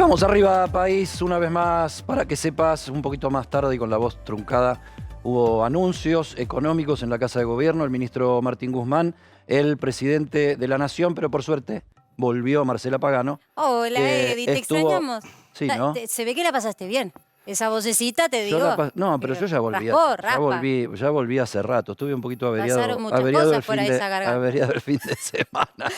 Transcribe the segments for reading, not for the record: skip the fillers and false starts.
vamos arriba, país, una vez más, para que sepas, un poquito más tarde y con la voz truncada, hubo anuncios económicos en la Casa de Gobierno, el ministro Martín Guzmán, el presidente de la Nación, pero por suerte volvió Marcela Pagano. Hola, Edi, ¿te extrañamos? Sí, ¿no? Se ve que la pasaste bien. Esa vocecita, te digo. No, pero yo ya volví. Ya volví hace rato. Estuve un poquito averiado. Pasaron muchas cosas por ahí esa garganta. Averiado el fin de semana.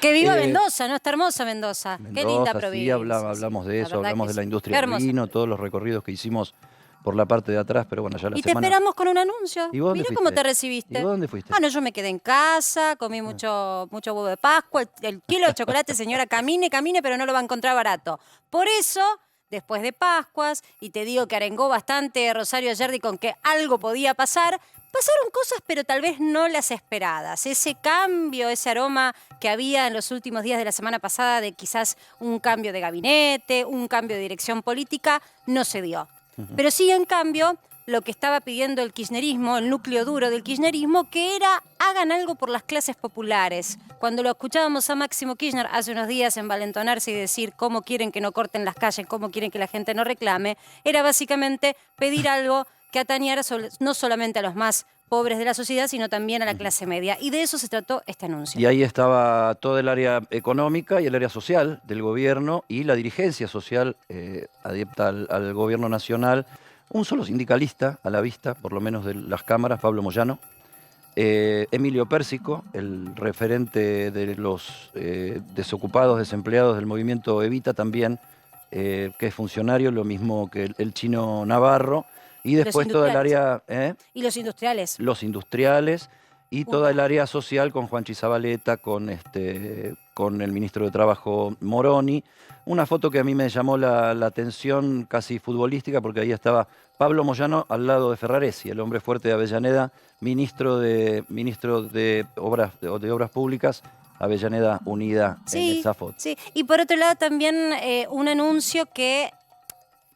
Que viva Mendoza, ¿no? Está hermosa Mendoza. Qué linda provincia. Sí, hablamos de eso, hablamos de la industria del hermosa. vino, todos los recorridos que hicimos por la parte de atrás, pero bueno, ya la Y semana... te esperamos con un anuncio. ¿Y vos dónde Mirá fuiste? cómo te recibiste. ¿Y vos dónde fuiste? Ah, no, yo me quedé en casa, comí mucho huevo de Pascua, el kilo de chocolate, señora, camine, pero no lo va a encontrar barato. Por eso, después de Pascuas, y te digo que arengó bastante Rosario Yerdi con que algo podía pasar, pasaron cosas, pero tal vez no las esperadas. Ese cambio, ese aroma que había en los últimos días de la semana pasada de quizás un cambio de gabinete, un cambio de dirección política, no se dio. Pero sí, en cambio, lo que estaba pidiendo el kirchnerismo, el núcleo duro del kirchnerismo, que era hagan algo por las clases populares. Cuando lo escuchábamos a Máximo Kirchner hace unos días envalentonarse y decir cómo quieren que no corten las calles, cómo quieren que la gente no reclame, era básicamente pedir algo que atañara no solamente a los más pobres de la sociedad, sino también a la clase media. Y de eso se trató este anuncio. Y ahí estaba todo el área económica y el área social del gobierno y la dirigencia social adepta al gobierno nacional. Un solo sindicalista a la vista, por lo menos de las cámaras, Pablo Moyano. Emilio Pérsico, el referente de los desocupados, desempleados del movimiento Evita también, que es funcionario, lo mismo que el chino Navarro. Y después toda el área... Y los industriales. Los industriales y toda el área social con Juanchi Zabaleta, con el ministro de Trabajo Moroni. Una foto que a mí me llamó la atención casi futbolística porque ahí estaba Pablo Moyano al lado de Ferraresi, el hombre fuerte de Avellaneda, ministro de Obras Públicas, Avellaneda unida en esa foto. Sí, y por otro lado también un anuncio que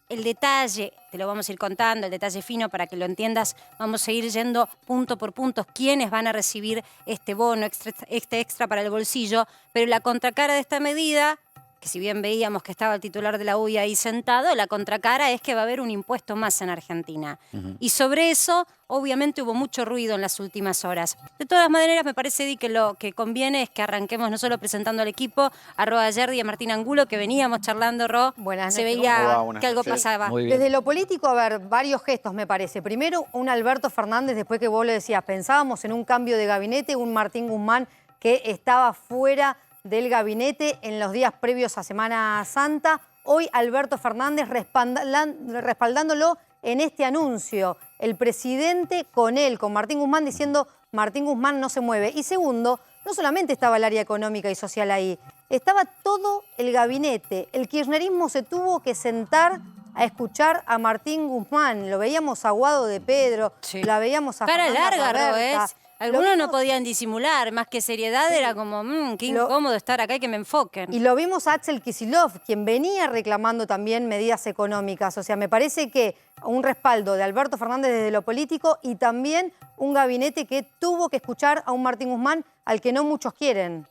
el detalle, te lo vamos a ir contando, el detalle fino para que lo entiendas, vamos a ir yendo punto por punto quiénes van a recibir este bono extra para el bolsillo, pero la contracara de esta medida, que si bien veíamos que estaba el titular de la UIA ahí sentado, la contracara es que va a haber un impuesto más en Argentina. Y sobre eso, obviamente, hubo mucho ruido en las últimas horas. De todas maneras, me parece, Di, que lo que conviene es que arranquemos no solo presentando al equipo, a Roa Yerdi y a Martín Angulo, que veníamos charlando, Ro. Buenas se noches. veía que algo pasaba. Desde lo político, a ver, varios gestos, me parece. Primero, un Alberto Fernández, después que vos le decías, pensábamos en un cambio de gabinete, un Martín Guzmán que estaba fuera del gabinete en los días previos a Semana Santa. Hoy Alberto Fernández respaldándolo en este anuncio. El presidente con él, con Martín Guzmán, diciendo Martín Guzmán no se mueve. Y segundo, no solamente estaba el área económica y social ahí, estaba todo el gabinete. El kirchnerismo se tuvo que sentar a escuchar a Martín Guzmán. Lo veíamos a Guado de Pedro, la veíamos a cara Fernanda larga, Caberta. Algunos no podían disimular, más que seriedad, era como, qué incómodo estar acá y que me enfoquen. Y lo vimos a Axel Kicillof, quien venía reclamando también medidas económicas. O sea, me parece que un respaldo de Alberto Fernández desde lo político y también un gabinete que tuvo que escuchar a un Martín Guzmán al que no muchos quieren.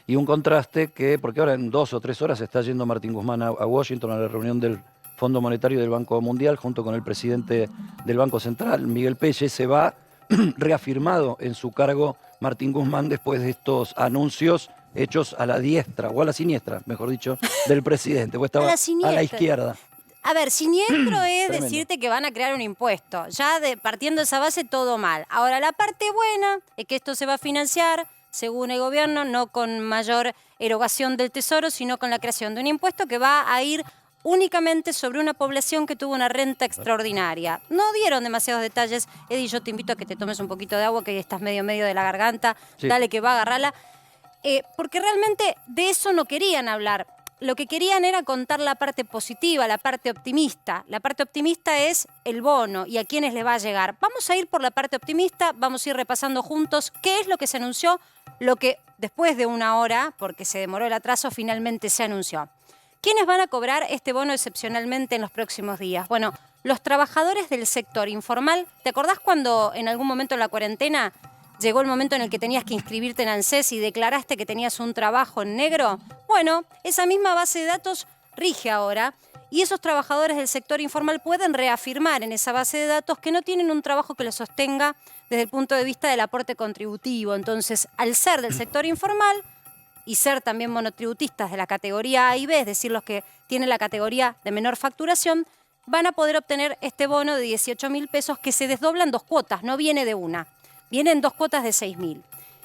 Y un contraste que, porque ahora en 2 o 3 horas está yendo Martín Guzmán a Washington a la reunión del Fondo Monetario del Banco Mundial junto con el presidente del Banco Central, Miguel Pelle. Se va reafirmado en su cargo Martín Guzmán después de estos anuncios hechos a la diestra, o a la siniestra, mejor dicho, del presidente, o estaba a la izquierda. A ver, siniestro es decirte que van a crear un impuesto. Ya partiendo de esa base, todo mal. Ahora, la parte buena es que esto se va a financiar, según el gobierno, no con mayor erogación del tesoro, sino con la creación de un impuesto que va a ir únicamente sobre una población que tuvo una renta extraordinaria. No dieron demasiados detalles. Edi, yo te invito a que te tomes un poquito de agua, que estás medio de la garganta. Sí. Dale que va a agarrarla. Porque realmente de eso no querían hablar. Lo que querían era contar la parte positiva, la parte optimista. La parte optimista es el bono y a quiénes le va a llegar. Vamos a ir por la parte optimista, vamos a ir repasando juntos qué es lo que se anunció, lo que después de una hora, porque se demoró el atraso, finalmente se anunció. ¿Quiénes van a cobrar este bono excepcionalmente en los próximos días? Bueno, los trabajadores del sector informal. ¿Te acordás cuando en algún momento en la cuarentena llegó el momento en el que tenías que inscribirte en ANSES y declaraste que tenías un trabajo en negro? Bueno, esa misma base de datos rige ahora. Y esos trabajadores del sector informal pueden reafirmar en esa base de datos que no tienen un trabajo que los sostenga desde el punto de vista del aporte contributivo. Entonces, al ser del sector informal y ser también monotributistas de la categoría A y B, es decir, los que tienen la categoría de menor facturación, van a poder obtener este bono de 18.000 pesos que se desdobla en 2 cuotas, no viene de una, viene en 2 cuotas de 6.000.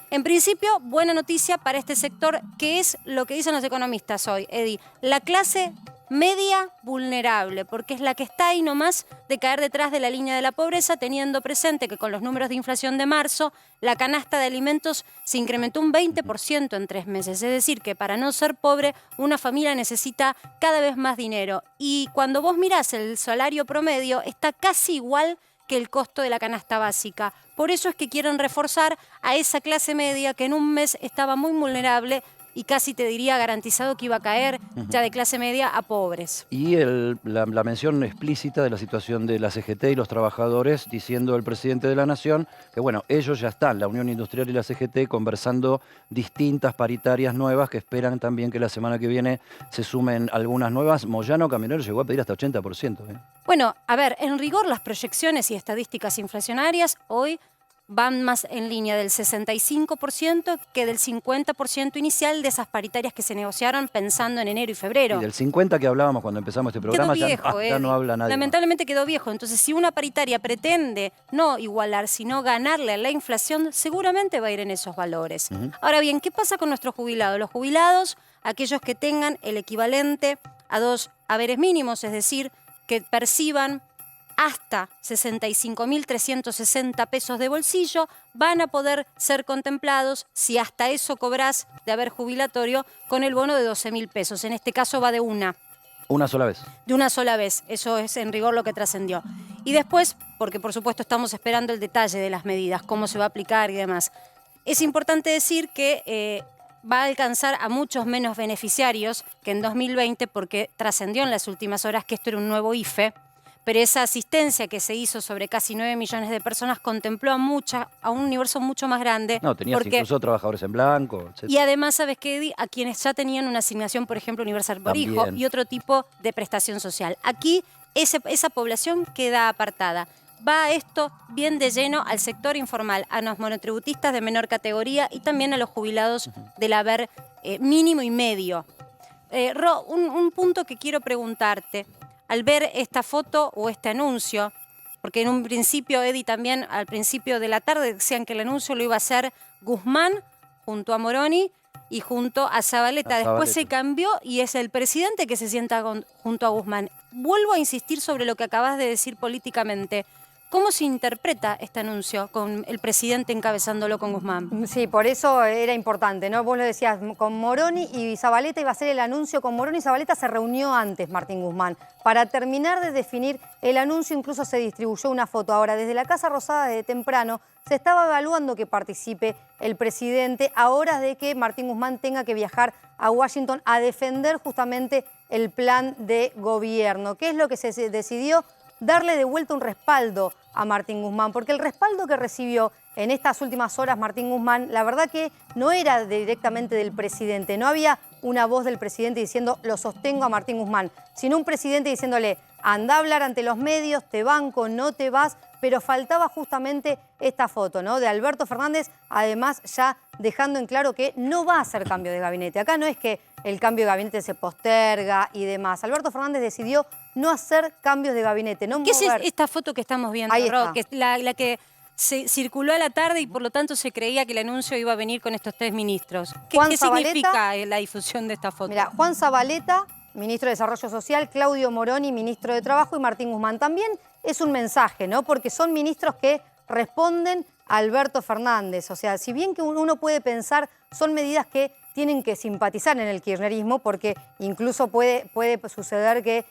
En principio, buena noticia para este sector, que es lo que dicen los economistas hoy, Edi, la clase media vulnerable, porque es la que está ahí nomás de caer detrás de la línea de la pobreza, teniendo presente que con los números de inflación de marzo, la canasta de alimentos se incrementó un 20% en 3 meses. Es decir, que para no ser pobre, una familia necesita cada vez más dinero. Y cuando vos mirás el salario promedio, está casi igual que el costo de la canasta básica. Por eso es que quieren reforzar a esa clase media que en un mes estaba muy vulnerable y casi te diría garantizado que iba a caer ya de clase media a pobres. Y la mención explícita de la situación de la CGT y los trabajadores, diciendo el presidente de la Nación que, bueno, ellos ya están, la Unión Industrial y la CGT, conversando distintas paritarias nuevas que esperan también que la semana que viene se sumen algunas nuevas. Moyano Camionero llegó a pedir hasta 80%. Bueno, a ver, en rigor las proyecciones y estadísticas inflacionarias hoy van más en línea del 65% que del 50% inicial de esas paritarias que se negociaron pensando en enero y febrero. Y del 50% que hablábamos cuando empezamos este programa, quedó viejo, ya no habla nadie. Lamentablemente quedó viejo. Entonces, si una paritaria pretende no igualar, sino ganarle a la inflación, seguramente va a ir en esos valores. Ahora bien, ¿qué pasa con nuestros jubilados? Los jubilados, aquellos que tengan el equivalente a 2 haberes mínimos, es decir, que perciban hasta 65.360 pesos de bolsillo, van a poder ser contemplados, si hasta eso cobrás de haber jubilatorio, con el bono de 12.000 pesos. En este caso va de una. ¿Una sola vez? De una sola vez. Eso es en rigor lo que trascendió. Y después, porque por supuesto estamos esperando el detalle de las medidas, cómo se va a aplicar y demás. Es importante decir que va a alcanzar a muchos menos beneficiarios que en 2020, porque trascendió en las últimas horas que esto era un nuevo IFE, pero esa asistencia que se hizo sobre casi 9 millones de personas contempló a un universo mucho más grande. No, tenías incluso trabajadores en blanco, etc. Y además, ¿sabes qué, Edi? A quienes ya tenían una asignación, por ejemplo, universal por hijo y otro tipo de prestación social. Aquí esa población queda apartada. Va esto bien de lleno al sector informal, a los monotributistas de menor categoría y también a los jubilados del haber mínimo y medio. Ro, un punto que quiero preguntarte. Al ver esta foto o este anuncio, porque en un principio, Edi, también al principio de la tarde decían que el anuncio lo iba a hacer Guzmán junto a Moroni y junto a Zabaleta. Después se cambió y es el presidente que se sienta junto a Guzmán. Vuelvo a insistir sobre lo que acabas de decir políticamente. ¿Cómo se interpreta este anuncio con el presidente encabezándolo con Guzmán? Sí, por eso era importante, ¿no? Vos lo decías, con Moroni y Zabaleta iba a ser el anuncio. Con Moroni y Zabaleta se reunió antes Martín Guzmán. Para terminar de definir el anuncio, incluso se distribuyó una foto. Ahora, desde la Casa Rosada de temprano, se estaba evaluando que participe el presidente a horas de que Martín Guzmán tenga que viajar a Washington a defender justamente el plan de gobierno. ¿Qué es lo que se decidió? Darle de vuelta un respaldo a Martín Guzmán, porque el respaldo que recibió en estas últimas horas Martín Guzmán, la verdad que no era directamente del presidente, no había una voz del presidente diciendo lo sostengo a Martín Guzmán, sino un presidente diciéndole anda a hablar ante los medios, te banco, no te vas, pero faltaba justamente esta foto, ¿no? De Alberto Fernández, además ya dejando en claro que no va a hacer cambio de gabinete. Acá no es que el cambio de gabinete se posterga y demás. Alberto Fernández decidió no hacer cambios de gabinete, no ¿Qué mover. es esta foto que estamos viendo, Ro? Que es la que se circuló a la tarde y por lo tanto se creía que el anuncio iba a venir con estos 3 ministros. ¿Qué significa la difusión de esta foto? Mira, Juan Zabaleta, ministro de Desarrollo Social, Claudio Moroni, ministro de Trabajo, y Martín Guzmán. También es un mensaje, ¿no? Porque son ministros que responden a Alberto Fernández. O sea, si bien que uno puede pensar, son medidas que tienen que simpatizar en el kirchnerismo, porque incluso puede suceder que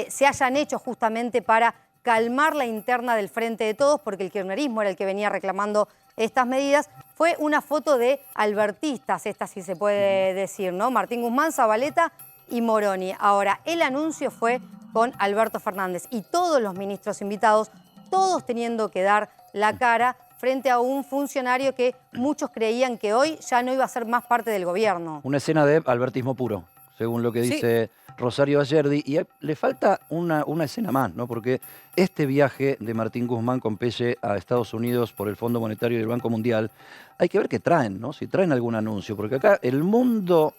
se hayan hecho justamente para calmar la interna del Frente de Todos, porque el kirchnerismo era el que venía reclamando estas medidas. Fue una foto de albertistas, esta sí se puede decir, ¿no? Martín Guzmán, Zabaleta y Moroni. Ahora, el anuncio fue con Alberto Fernández y todos los ministros invitados, todos teniendo que dar la cara frente a un funcionario que muchos creían que hoy ya no iba a ser más parte del gobierno. Una escena de albertismo puro, según lo que dice Rosario Ayerdi, y le falta una escena más, ¿no? Porque este viaje de Martín Guzmán con Pelle a Estados Unidos por el Fondo Monetario y el Banco Mundial, hay que ver qué traen, ¿no? Si traen algún anuncio, porque acá el mundo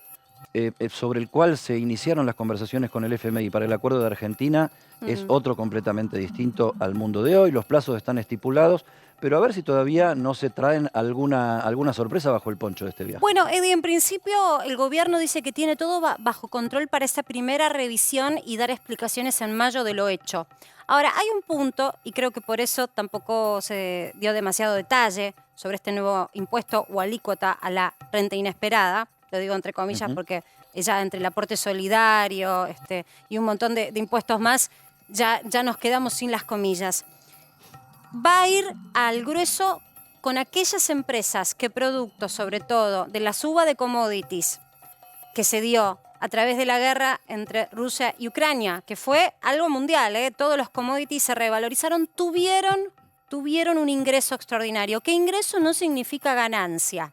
sobre el cual se iniciaron las conversaciones con el FMI para el acuerdo de Argentina es otro completamente distinto al mundo de hoy. Los plazos están estipulados, pero a ver si todavía no se traen alguna sorpresa bajo el poncho de este viaje. Bueno, Eddie, en principio el gobierno dice que tiene todo bajo control para esta primera revisión y dar explicaciones en mayo de lo hecho. Ahora, hay un punto, y creo que por eso tampoco se dio demasiado detalle sobre este nuevo impuesto o alícuota a la renta inesperada, lo digo entre comillas porque ya entre el aporte solidario y un montón de impuestos más, ya nos quedamos sin las comillas. Va a ir al grueso con aquellas empresas que producto, sobre todo, de la suba de commodities que se dio a través de la guerra entre Rusia y Ucrania, que fue algo mundial, todos los commodities se revalorizaron, tuvieron un ingreso extraordinario. ¿Qué ingreso no significa ganancia?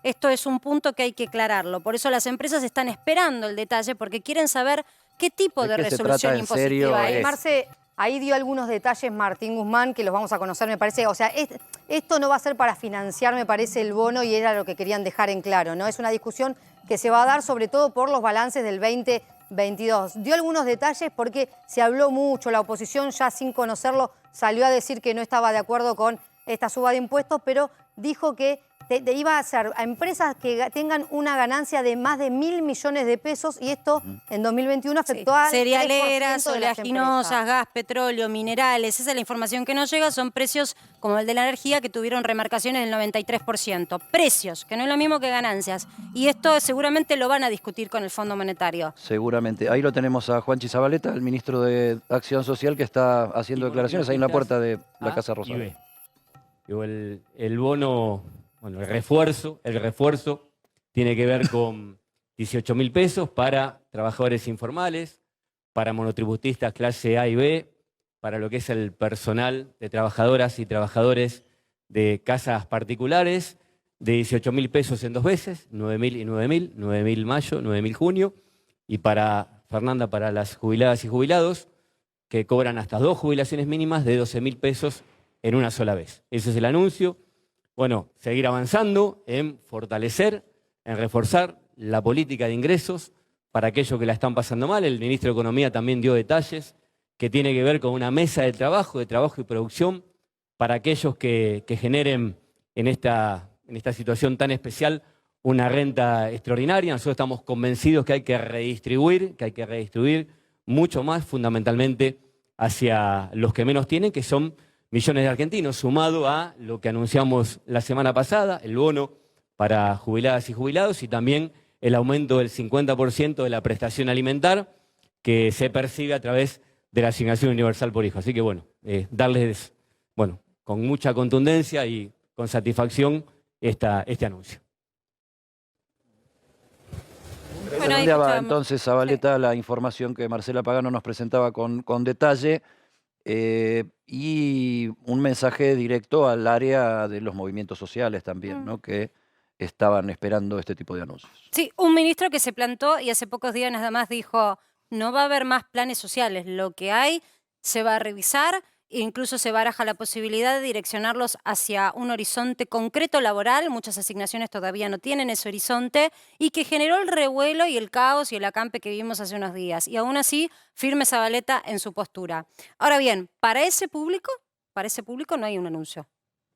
Esto es un punto que hay que aclararlo. Por eso las empresas están esperando el detalle porque quieren saber qué tipo de resolución impositiva hay. Marce, ahí dio algunos detalles Martín Guzmán que los vamos a conocer, me parece. O sea, esto no va a ser para financiar, me parece, el bono y era lo que querían dejar en claro, ¿no? Es una discusión que se va a dar sobre todo por los balances del 2022. Dio algunos detalles porque se habló mucho, la oposición ya sin conocerlo salió a decir que no estaba de acuerdo con esta suba de impuestos, pero dijo que iba a ser a empresas que tengan una ganancia de más de 1.000 millones de pesos y esto en 2021 afectó a cerealeras, oleaginosas, gas, petróleo, minerales. Esa es la información que nos llega. Son precios como el de la energía que tuvieron remarcaciones del 93%. Precios, que no es lo mismo que ganancias. Y esto seguramente lo van a discutir con el Fondo Monetario. Seguramente. Ahí lo tenemos a Juanchi Zabaleta, el ministro de Acción Social, que está haciendo declaraciones ahí en la puerta de la Casa Rosada. El bono... Bueno, el refuerzo tiene que ver con 18.000 pesos para trabajadores informales, para monotributistas clase A y B, para lo que es el personal de trabajadoras y trabajadores de casas particulares, de 18.000 pesos en 2 veces, 9.000 y 9.000, 9.000 mayo, 9.000 junio, y para Fernanda, para las jubiladas y jubilados, que cobran hasta 2 jubilaciones mínimas de 12.000 pesos en una sola vez. Ese es el anuncio. Bueno, seguir avanzando en fortalecer, en reforzar la política de ingresos para aquellos que la están pasando mal. El ministro de Economía también dio detalles que tiene que ver con una mesa de trabajo y producción para aquellos que generen en esta situación tan especial una renta extraordinaria. Nosotros estamos convencidos que hay que redistribuir mucho más, fundamentalmente hacia los que menos tienen, que son millones de argentinos, sumado a lo que anunciamos la semana pasada, el bono para jubiladas y jubilados y también el aumento del 50% de la prestación alimentar que se percibe a través de la asignación universal por hijo. Así que bueno, darles con mucha contundencia y con satisfacción este anuncio. Bueno, Redondeaba entonces, Zabaleta, la información que Marcela Pagano nos presentaba con detalle. Y un mensaje directo al área de los movimientos sociales también, ¿no? Que estaban esperando este tipo de anuncios. Sí, un ministro que se plantó y hace pocos días nada más dijo, no va a haber más planes sociales, lo que hay se va a revisar e incluso se baraja la posibilidad de direccionarlos hacia un horizonte concreto laboral, muchas asignaciones todavía no tienen ese horizonte, y que generó el revuelo y el caos y el acampe que vimos hace unos días. Y aún así, firme Zabaleta en su postura. Ahora bien, para ese público no hay un anuncio.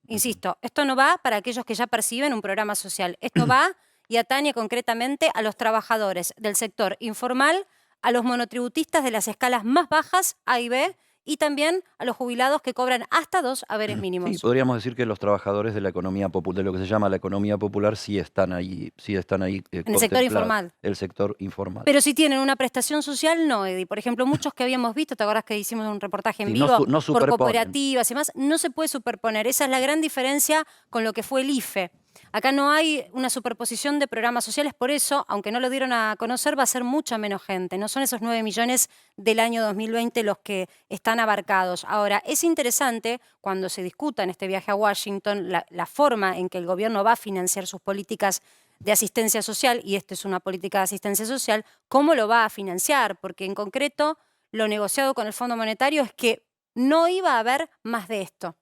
Insisto, esto no va para aquellos que ya perciben un programa social. Esto va y atañe concretamente a los trabajadores del sector informal, a los monotributistas de las escalas más bajas, A y B, y también a los jubilados que cobran hasta 2 haberes mínimos. Sí, podríamos decir que los trabajadores de la economía popular, de lo que se llama la economía popular, sí están ahí en el sector informal. El sector informal. Pero si tienen una prestación social, no, Eddie. Por ejemplo, muchos que habíamos visto, ¿te acordás que hicimos un reportaje en vivo no por cooperativas y demás? No se puede superponer. Esa es la gran diferencia con lo que fue el IFE. Acá no hay una superposición de programas sociales, por eso, aunque no lo dieron a conocer, va a ser mucha menos gente. No son esos 9 millones del año 2020 los que están abarcados. Ahora, es interesante cuando se discuta en este viaje a Washington la forma en que el gobierno va a financiar sus políticas de asistencia social, y esta es una política de asistencia social, cómo lo va a financiar, porque en concreto lo negociado con el Fondo Monetario es que no iba a haber más de esto.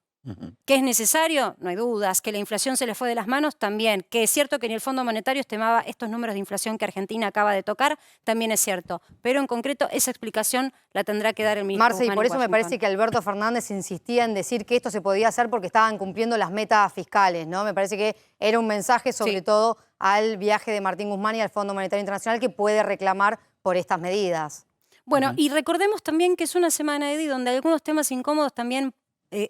¿Que es necesario? No hay dudas. ¿Que la inflación se le fue de las manos? También. ¿Que es cierto que ni el Fondo Monetario estimaba estos números de inflación que Argentina acaba de tocar? También es cierto. Pero en concreto esa explicación la tendrá que dar el ministro Marce, y Guzmán por en eso me Washington. parece que Alberto Fernández insistía en decir que esto se podía hacer porque estaban cumpliendo las metas fiscales, ¿no? Me parece que era un mensaje sobre todo al viaje de Martín Guzmán y al Fondo Monetario Internacional que puede reclamar por estas medidas. Bueno, y recordemos también que es una semana de día donde algunos temas incómodos también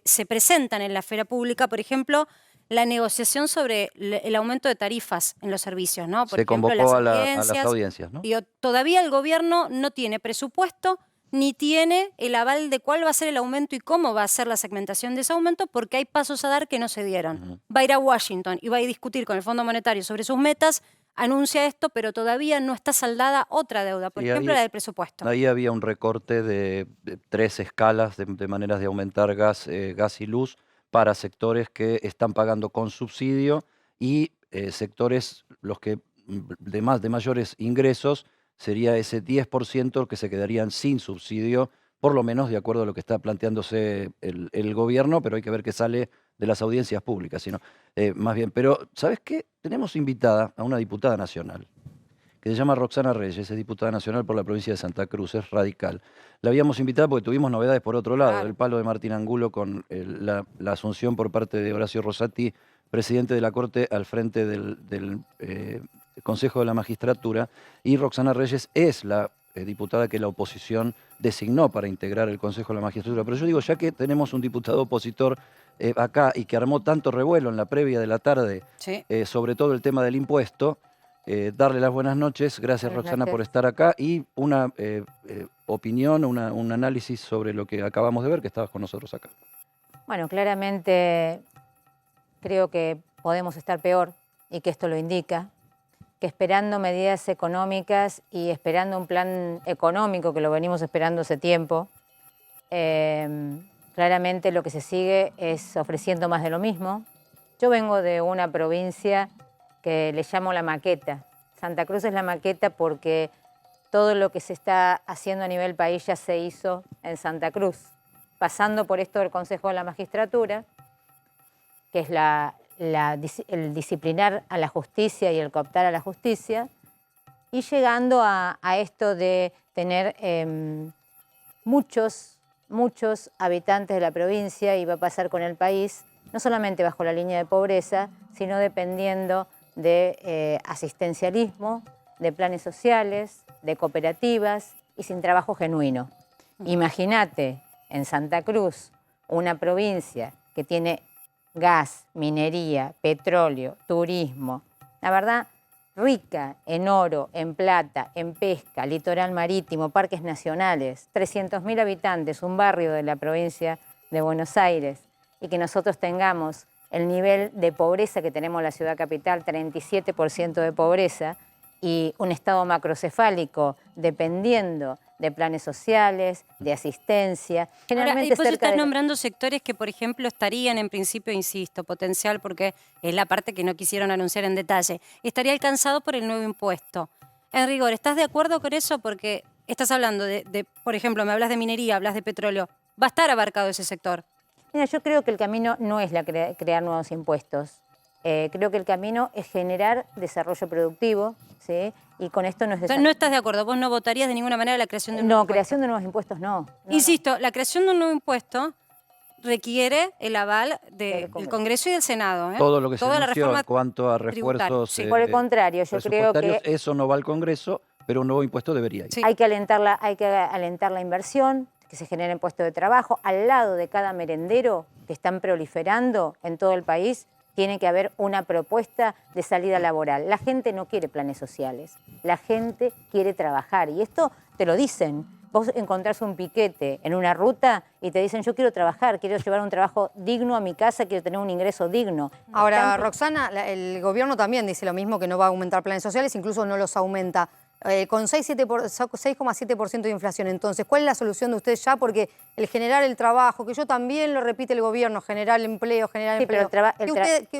se presentan en la esfera pública, por ejemplo, la negociación sobre el aumento de tarifas en los servicios, ¿no? Por Se ejemplo, convocó a las las audiencias, ¿no? Todavía el gobierno no tiene presupuesto ni tiene el aval de cuál va a ser el aumento y cómo va a ser la segmentación de ese aumento, porque hay pasos a dar que no se dieron. Va a ir a Washington y va a discutir con el Fondo Monetario sobre sus metas, anuncia esto, pero todavía no está saldada otra deuda, por ejemplo, la del presupuesto. Ahí había un recorte de 3 escalas de maneras de aumentar gas y luz para sectores que están pagando con subsidio y sectores los que de mayores ingresos sería ese 10% que se quedarían sin subsidio, por lo menos de acuerdo a lo que está planteándose el gobierno, pero hay que ver qué sale de las audiencias públicas, sino más bien. Pero, ¿sabes qué? Tenemos invitada a una diputada nacional, que se llama Roxana Reyes, es diputada nacional por la provincia de Santa Cruz, es radical. La habíamos invitado porque tuvimos novedades por otro lado, el palo de Martín Angulo con la asunción por parte de Horacio Rosati, presidente de la Corte, al frente del Consejo de la Magistratura, y Roxana Reyes es la diputada que la oposición designó para integrar el Consejo de la Magistratura. Pero yo digo, ya que tenemos un diputado opositor acá y que armó tanto revuelo en la previa de la tarde sobre todo el tema del impuesto, darle las buenas noches. Gracias, Roxana, por estar acá y una opinión, un análisis sobre lo que acabamos de ver, que estabas con nosotros acá. Bueno, claramente creo que podemos estar peor y que esto lo indica, que esperando medidas económicas y esperando un plan económico que lo venimos esperando hace tiempo, claramente lo que se sigue es ofreciendo más de lo mismo. Yo vengo de una provincia que le llamo la maqueta. Santa Cruz es la maqueta porque todo lo que se está haciendo a nivel país ya se hizo en Santa Cruz, pasando por esto del Consejo de la Magistratura, que es el disciplinar a la justicia y el cooptar a la justicia, y llegando a esto de tener muchos habitantes de la provincia, y va a pasar con el país, no solamente bajo la línea de pobreza, sino dependiendo de asistencialismo, de planes sociales, de cooperativas y sin trabajo genuino. Imagínate en Santa Cruz, una provincia que tiene gas, minería, petróleo, turismo, la verdad, rica en oro, en plata, en pesca, litoral marítimo, parques nacionales, 300.000 habitantes, un barrio de la provincia de Buenos Aires, y que nosotros tengamos el nivel de pobreza que tenemos en la ciudad capital, 37% de pobreza, y un estado macrocefálico dependiendo de planes sociales, de asistencia. Generalmente ahora, estás nombrando sectores que, por ejemplo, estarían en principio, insisto, potencial, porque es la parte que no quisieron anunciar en detalle, estaría alcanzado por el nuevo impuesto. En rigor, ¿estás de acuerdo con eso? Porque estás hablando por ejemplo, me hablas de minería, hablas de petróleo, va a estar abarcado ese sector. Mira, yo creo que el camino no es crear nuevos impuestos. Creo que el camino es generar desarrollo productivo, ¿sí? Y con esto no es desarrollo. ¿No estás de acuerdo? ¿Vos no votarías de ninguna manera la creación de un nuevo impuesto? No, creación de nuevos impuestos no. Insisto, la creación de un nuevo impuesto requiere el aval del Congreso y del Senado. Todo lo que se anunció en cuanto a refuerzos por el contrario, yo creo que eso no va al Congreso, pero un nuevo impuesto debería ir. Sí. Hay que alentar la inversión, que se generen puestos de trabajo. Al lado de cada merendero que están proliferando en todo el país, tiene que haber una propuesta de salida laboral. La gente no quiere planes sociales, la gente quiere trabajar. Y esto te lo dicen vos encontrás un piquete en una ruta y te dicen, yo quiero trabajar, quiero llevar un trabajo digno a mi casa, quiero tener un ingreso digno. Ahora, Roxana, el gobierno también dice lo mismo, que no va a aumentar planes sociales, incluso no los aumenta. Con 6,7% de inflación. Entonces, ¿cuál es la solución de ustedes ya? Porque el generar el trabajo, que yo también lo repite el gobierno, generar empleo, generar empleo.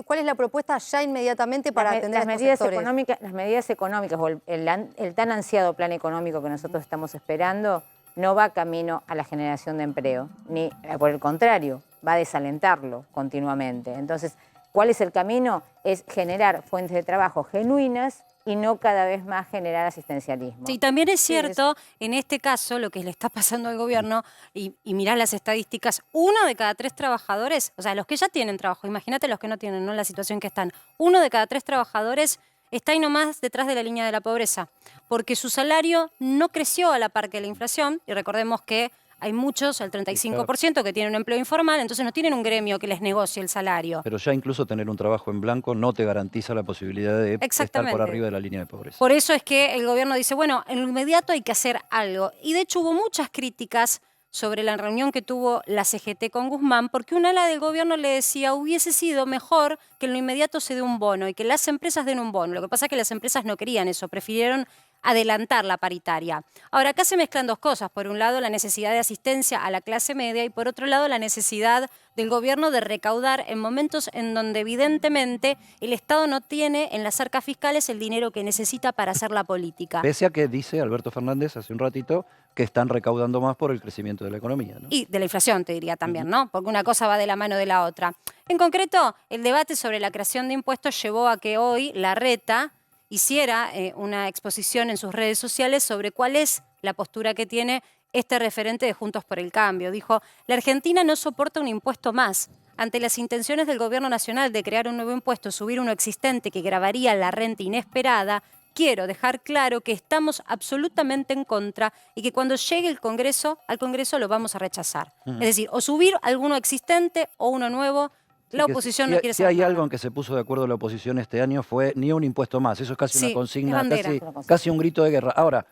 ¿Cuál es la propuesta ya inmediatamente para atender a estos sectores? Las medidas económicas o el tan ansiado plan económico que nosotros estamos esperando no va camino a la generación de empleo, ni por el contrario, va a desalentarlo continuamente. Entonces, ¿cuál es el camino? Es generar fuentes de trabajo genuinas y no cada vez más generar asistencialismo. Sí, también es cierto, en este caso, lo que le está pasando al gobierno, y mirá las estadísticas, 1 de cada 3 trabajadores, o sea, los que ya tienen trabajo, imagínate los que no tienen, ¿no? La situación que están, 1 de cada 3 trabajadores está ahí nomás detrás de la línea de la pobreza, porque su salario no creció a la par que la inflación, y recordemos que hay muchos, el 35%, que tienen un empleo informal, entonces no tienen un gremio que les negocie el salario. Pero ya incluso tener un trabajo en blanco no te garantiza la posibilidad de estar por arriba de la línea de pobreza. Por eso es que el gobierno dice, bueno, en lo inmediato hay que hacer algo. Y de hecho hubo muchas críticas sobre la reunión que tuvo la CGT con Guzmán, porque un ala del gobierno le decía, hubiese sido mejor que en lo inmediato se dé un bono y que las empresas den un bono. Lo que pasa es que las empresas no querían eso, prefirieron adelantar la paritaria. Ahora, acá se mezclan dos cosas. Por un lado, la necesidad de asistencia a la clase media y por otro lado, la necesidad del gobierno de recaudar en momentos en donde evidentemente el Estado no tiene en las arcas fiscales el dinero que necesita para hacer la política. Pese a que dice Alberto Fernández hace un ratito que están recaudando más por el crecimiento de la economía, ¿no? Y de la inflación, te diría también, ¿no? Porque una cosa va de la mano de la otra. En concreto, el debate sobre la creación de impuestos llevó a que hoy Larreta hiciera una exposición en sus redes sociales sobre cuál es la postura que tiene este referente de Juntos por el Cambio. Dijo, la Argentina no soporta un impuesto más. Ante las intenciones del gobierno nacional de crear un nuevo impuesto, subir uno existente que gravaría la renta inesperada, quiero dejar claro que estamos absolutamente en contra y que cuando llegue al Congreso lo vamos a rechazar. Es decir, o subir alguno existente o uno nuevo. La oposición no quiere si saber hay nada. algo en que se puso de acuerdo la oposición este año fue ni un impuesto más. Eso es casi una consigna, bandera. casi un grito de guerra. Ahora,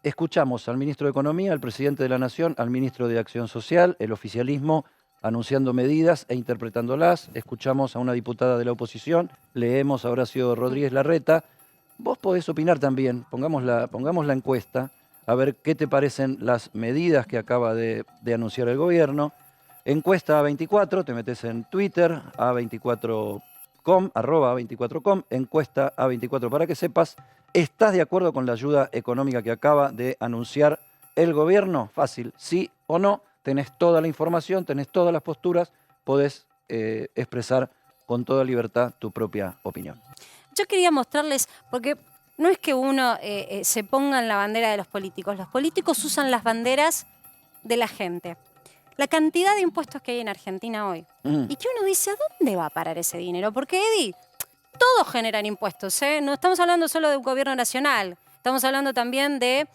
escuchamos al ministro de Economía, al presidente de la Nación, al ministro de Acción Social, el oficialismo anunciando medidas e interpretándolas. Escuchamos a una diputada de la oposición, leemos a Horacio Rodríguez Larreta. Vos podés opinar también, pongamos la encuesta, a ver qué te parecen las medidas que acaba de anunciar el gobierno. Encuesta A24, te metes en Twitter, A24com, @A24com, encuesta A24 para que sepas, ¿estás de acuerdo con la ayuda económica que acaba de anunciar el gobierno? Fácil, sí o no, tenés toda la información, tenés todas las posturas, podés expresar con toda libertad tu propia opinión. Yo quería mostrarles, porque no es que uno se ponga en la bandera de los políticos usan las banderas de la gente. La cantidad de impuestos que hay en Argentina hoy. Y que uno dice, ¿a dónde va a parar ese dinero? Porque, Eddie, todos generan impuestos, ¿eh? No estamos hablando solo de un gobierno nacional. Estamos hablando también de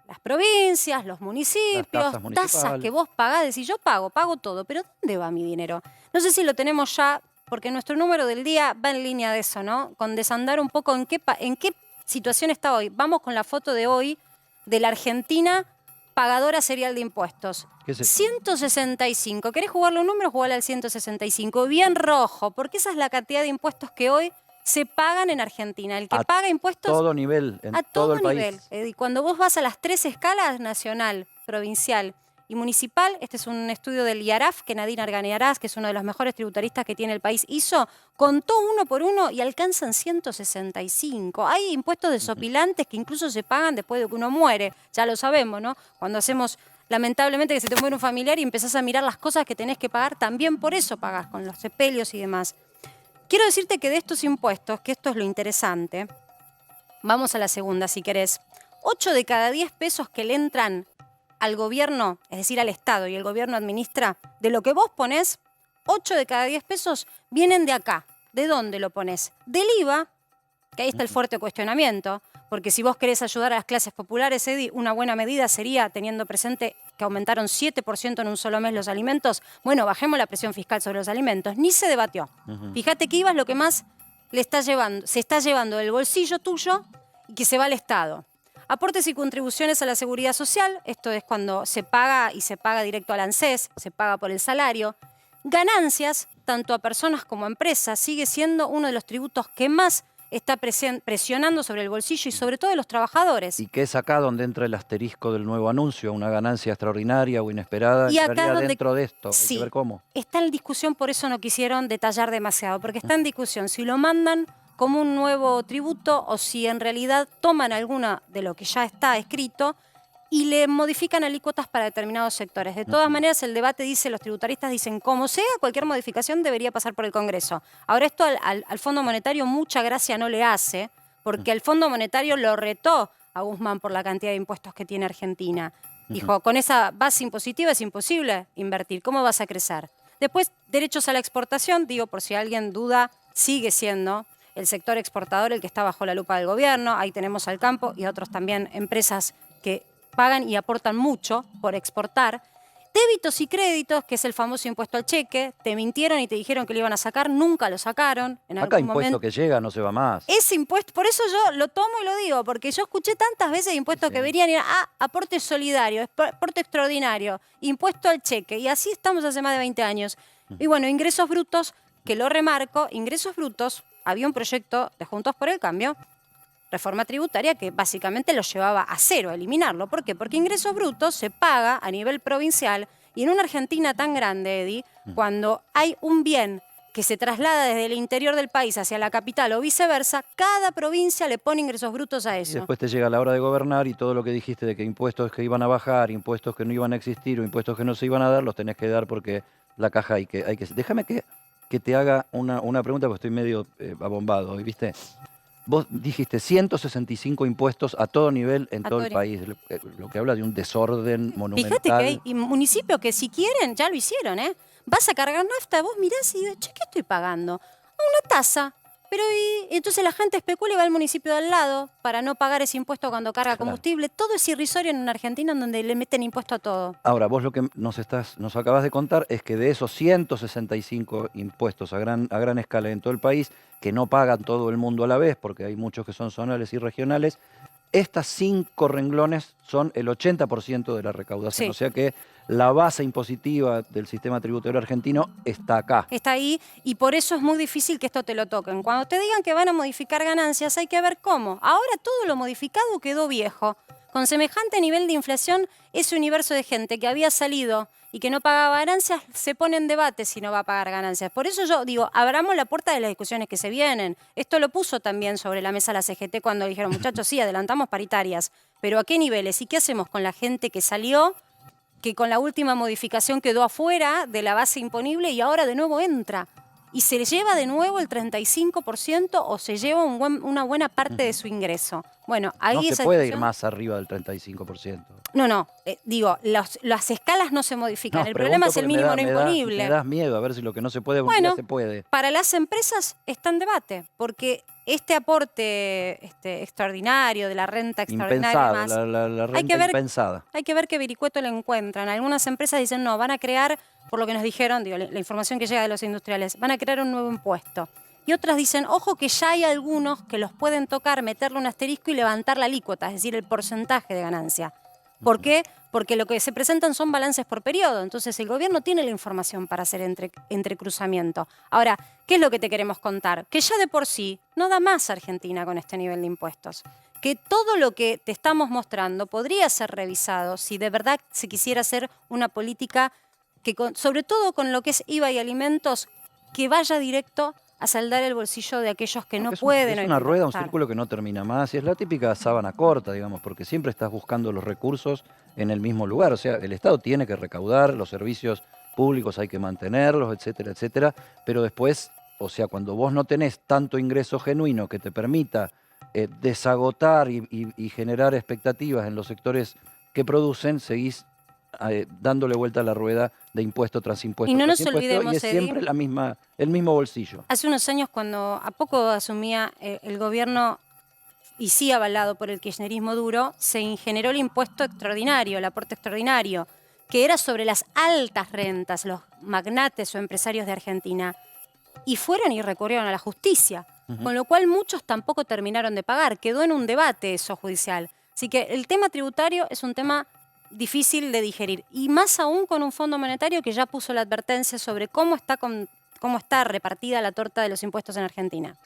las provincias, los municipios, tasas que vos pagás. Decís, yo pago todo, pero ¿dónde va mi dinero? No sé si lo tenemos ya, porque nuestro número del día va en línea de eso, ¿no? Con desandar un poco en qué situación está hoy. Vamos con la foto de hoy de la Argentina pagadora serial de impuestos. ¿Qué es eso? 165. ¿Querés jugarle un número? Jugale al 165. Bien rojo, porque esa es la cantidad de impuestos que hoy se pagan en Argentina. El que paga impuestos... A todo nivel, en a todo el nivel. país. Y cuando vos vas a las 3 escalas, nacional, provincial y municipal, este es un estudio del IARAF, que Nadine Argañarás, que es uno de los mejores tributaristas que tiene el país, hizo, contó uno por uno y alcanzan 165. Hay impuestos desopilantes que incluso se pagan después de que uno muere, ya lo sabemos, ¿no? Cuando hacemos, lamentablemente, que se te muere un familiar y empezás a mirar las cosas que tenés que pagar, también por eso pagás, con los sepelios y demás. Quiero decirte que de estos impuestos, que esto es lo interesante, vamos a la segunda si querés, 8 de cada 10 pesos que le entran al gobierno, es decir, al Estado, y el gobierno administra, de lo que vos ponés, 8 de cada 10 pesos vienen de acá. ¿De dónde lo ponés? Del IVA, que ahí está el fuerte cuestionamiento, porque si vos querés ayudar a las clases populares, Eddie, una buena medida sería, teniendo presente que aumentaron 7% en un solo mes los alimentos, bueno, bajemos la presión fiscal sobre los alimentos. Ni se debatió. Fíjate que IVA es lo que más se está llevando del bolsillo tuyo y que se va al Estado. Aportes y contribuciones a la seguridad social, esto es cuando se paga y se paga directo al ANSES, se paga por el salario. Ganancias, tanto a personas como a empresas, sigue siendo uno de los tributos que más está presionando sobre el bolsillo y sobre todo de los trabajadores. ¿Y qué es acá donde entra el asterisco del nuevo anuncio? ¿Una ganancia extraordinaria o inesperada? Y acá ¿Entraría donde- dentro de esto? Hay Sí. que ver cómo. Está en discusión, por eso no quisieron detallar demasiado, porque está en discusión si lo mandan como un nuevo tributo o si en realidad toman alguna de lo que ya está escrito y le modifican alícuotas para determinados sectores. De todas maneras, el debate dice, los tributaristas dicen, como sea, cualquier modificación debería pasar por el Congreso. Ahora, esto al Fondo Monetario mucha gracia no le hace, porque el Fondo Monetario lo retó a Guzmán por la cantidad de impuestos que tiene Argentina. Dijo, con esa base impositiva es imposible invertir, ¿cómo vas a crecer? Después, derechos a la exportación, digo, por si alguien duda, sigue siendo el sector exportador el que está bajo la lupa del gobierno. Ahí tenemos al campo y otros también empresas que pagan y aportan mucho por exportar. Débitos y créditos, que es el famoso impuesto al cheque. Te mintieron y te dijeron que lo iban a sacar, nunca lo sacaron. En Acá algún impuesto momento. que llega no se va más. Ese impuesto, por eso yo lo tomo y lo digo, porque yo escuché tantas veces impuestos Sí. que venían y eran, aporte solidario, aporte extraordinario, impuesto al cheque, y así estamos hace más de 20 años. Y bueno, ingresos brutos, que lo remarco, ingresos brutos, había un proyecto de Juntos por el Cambio, reforma tributaria, que básicamente lo llevaba a cero, a eliminarlo. ¿Por qué? Porque ingresos brutos se paga a nivel provincial y en una Argentina tan grande, Eddie, cuando hay un bien que se traslada desde el interior del país hacia la capital o viceversa, cada provincia le pone ingresos brutos a Y eso. después te llega la hora de gobernar y todo lo que dijiste de que impuestos que iban a bajar, impuestos que no iban a existir o impuestos que no se iban a dar, los tenés que dar porque la caja hay que... Déjame que te haga una pregunta porque estoy medio abombado, ¿viste? Vos dijiste 165 impuestos a todo nivel en A todo todo el nivel. país, lo que habla de un desorden monumental. Fíjate que hay municipios que si quieren, ya lo hicieron, ¿eh? Vas a cargar nafta, vos mirás y dices, che, ¿qué estoy pagando? Una tasa. Pero y entonces la gente especula y va al municipio de al lado para no pagar ese impuesto cuando carga Claro. combustible. Todo es irrisorio en una Argentina en donde le meten impuesto a todo. Ahora, vos lo que nos acabas de contar es que de esos 165 impuestos a gran escala en todo el país, que no pagan todo el mundo a la vez, porque hay muchos que son zonales y regionales, estas 5 renglones son el 80% de la recaudación. Sí. O sea que la base impositiva del sistema tributario argentino está acá. Está ahí y por eso es muy difícil que esto te lo toquen. Cuando te digan que van a modificar ganancias hay que ver cómo. Ahora todo lo modificado quedó viejo. Con semejante nivel de inflación, ese universo de gente que había salido y que no pagaba ganancias se pone en debate si no va a pagar ganancias. Por eso yo digo, abramos la puerta de las discusiones que se vienen. Esto lo puso también sobre la mesa la CGT cuando dijeron, muchachos, sí, adelantamos paritarias, pero ¿a qué niveles? ¿Y qué hacemos con la gente que salió, que con la última modificación quedó afuera de la base imponible y ahora de nuevo entra? ¿Y se lleva de nuevo el 35% o se lleva una buena parte de su ingreso? Bueno, ahí No se esa puede ir discusión- más arriba del 35%. No, digo, las escalas no se modifican. No, El problema es el pregunto mínimo porque no imponible. me das miedo a ver si lo que no se puede, Bueno, se puede. Para las empresas está en debate, porque este aporte extraordinario de la renta extraordinaria Impensada, más, la hay renta que ver- impensada. hay que ver qué vericueto le encuentran. Algunas empresas dicen, no, van a crear, por lo que nos dijeron, digo, la información que llega de los industriales, van a crear un nuevo impuesto. Y otras dicen, ojo que ya hay algunos que los pueden tocar, meterle un asterisco y levantar la alícuota, es decir, el porcentaje de ganancia. ¿Por qué? Porque lo que se presentan son balances por periodo. Entonces el gobierno tiene la información para hacer entrecruzamiento. Ahora, ¿qué es lo que te queremos contar? Que ya de por sí no da más Argentina con este nivel de impuestos. Que todo lo que te estamos mostrando podría ser revisado si de verdad se quisiera hacer una política que, sobre todo con lo que es IVA y alimentos, que vaya directo a saldar el bolsillo de aquellos que no Es pueden. Es hoy una por rueda, un gastar. círculo que no termina más. Y es la típica sábana corta, digamos, porque siempre estás buscando los recursos en el mismo lugar. O sea, el Estado tiene que recaudar, los servicios públicos hay que mantenerlos, etcétera, etcétera. Pero después, o sea, cuando vos no tenés tanto ingreso genuino que te permita desagotar y generar expectativas en los sectores que producen, seguís dándole vuelta a la rueda de impuesto tras impuesto. Y no tras nos impuesto, olvidemos, y es Eddie, siempre el mismo bolsillo. Hace unos años, cuando a poco asumía el gobierno, y sí avalado por el kirchnerismo duro, se generó el impuesto extraordinario, el aporte extraordinario, que era sobre las altas rentas, los magnates o empresarios de Argentina. Y fueron y recurrieron a la justicia, con lo cual muchos tampoco terminaron de pagar. Quedó en un debate eso judicial. Así que el tema tributario es un tema difícil de digerir. Y más aún con un Fondo Monetario que ya puso la advertencia sobre cómo está repartida la torta de los impuestos en Argentina.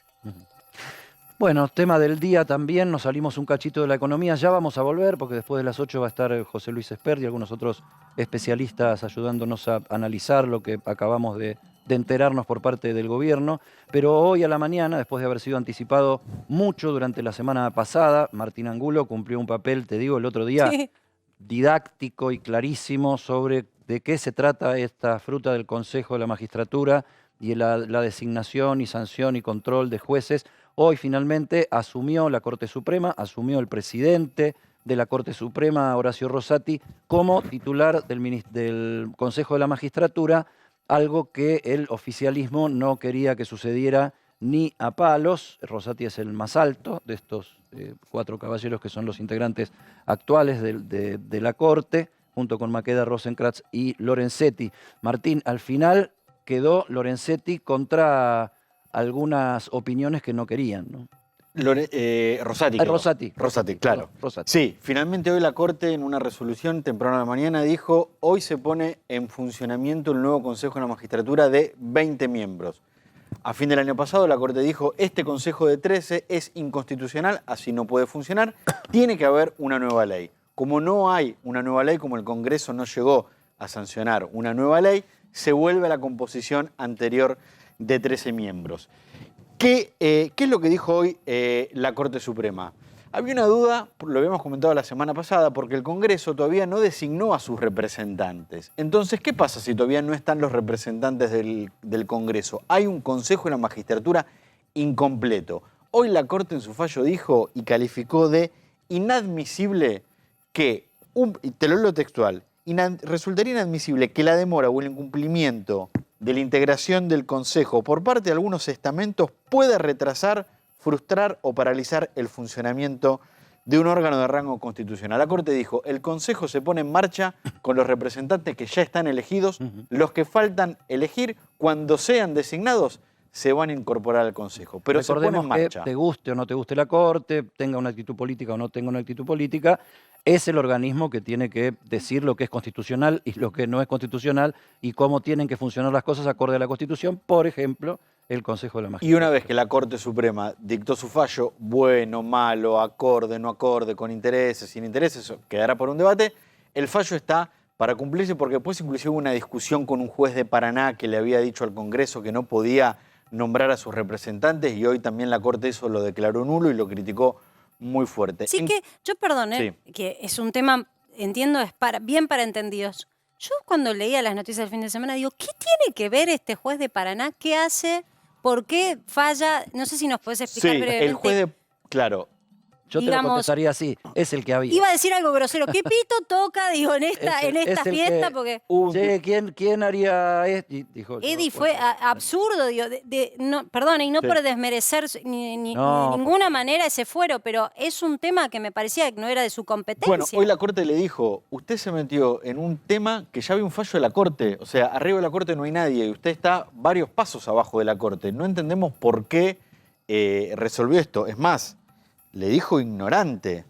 Bueno, tema del día también, nos salimos un cachito de la economía, ya vamos a volver porque después de las 8 va a estar José Luis Espert y algunos otros especialistas ayudándonos a analizar lo que acabamos de enterarnos por parte del gobierno, pero hoy a la mañana, después de haber sido anticipado mucho durante la semana pasada, Martín Angulo cumplió un papel, te digo, el otro día, Sí. didáctico y clarísimo sobre de qué se trata esta fruta del Consejo de la Magistratura y la designación y sanción y control de jueces. Hoy finalmente asumió la Corte Suprema, asumió el presidente de la Corte Suprema, Horacio Rosati, como titular del Consejo de la Magistratura, algo que el oficialismo no quería que sucediera ni a palos. Rosati es el más alto de estos 4 caballeros que son los integrantes actuales de la Corte, junto con Maqueda, Rosenkrantz y Lorenzetti. Martín, al final quedó Lorenzetti contra algunas opiniones que no querían, ¿no? Rosati. Rosati, claro. Rosati. Sí, finalmente hoy la Corte en una resolución temprano a la mañana dijo: hoy se pone en funcionamiento el nuevo Consejo de la Magistratura de 20 miembros. A fin del año pasado la Corte dijo: este Consejo de 13 es inconstitucional, así no puede funcionar, tiene que haber una nueva ley. Como no hay una nueva ley, como el Congreso no llegó a sancionar una nueva ley, se vuelve a la composición anterior de 13 miembros. ¿Qué es lo que dijo hoy la Corte Suprema? Había una duda, lo habíamos comentado la semana pasada, porque el Congreso todavía no designó a sus representantes. Entonces, ¿qué pasa si todavía no están los representantes del Congreso? Hay un Consejo de la Magistratura incompleto. Hoy la Corte en su fallo dijo y calificó de inadmisible que, te lo leo textual, resultaría inadmisible que la demora o el incumplimiento de la integración del Consejo por parte de algunos estamentos pueda retrasar, frustrar o paralizar el funcionamiento de un órgano de rango constitucional. La Corte dijo: el Consejo se pone en marcha con los representantes que ya están elegidos, los que faltan elegir, cuando sean designados, se van a incorporar al Consejo. Pero recordemos se pone en marcha. que te guste o no te guste la Corte, tenga una actitud política o no tenga una actitud política, es el organismo que tiene que decir lo que es constitucional y lo que no es constitucional y cómo tienen que funcionar las cosas acorde a la Constitución, por ejemplo, el Consejo de la Magistratura. Y una vez que la Corte Suprema dictó su fallo, bueno, malo, acorde, no acorde, con intereses, sin intereses, eso quedará por un debate, el fallo está para cumplirse, porque después inclusive hubo una discusión con un juez de Paraná que le había dicho al Congreso que no podía nombrar a sus representantes, y hoy también la Corte eso lo declaró nulo y lo criticó muy fuerte. Sí, que yo perdone, que es un tema, entiendo, es bien para entendidos. Yo cuando leía las noticias del fin de semana digo, ¿qué tiene que ver este juez de Paraná? ¿Qué hace? ¿Por qué falla? No sé si nos puedes explicar brevemente. El juez de... Claro. Yo te lo contestaría así, es el que había. Iba a decir algo grosero. ¿Qué pito toca, digo, en esta fiesta? Porque ¿Quién haría esto? Dijo, Eddie fue absurdo, digo, no, perdón, y no por desmerecer de ninguna manera ese fuero, pero es un tema que me parecía que no era de su competencia. Bueno, hoy la Corte le dijo: usted se metió en un tema que ya había un fallo de la Corte, o sea, arriba de la Corte no hay nadie y usted está varios pasos abajo de la Corte. No entendemos por qué resolvió esto. Es más, le dijo ignorante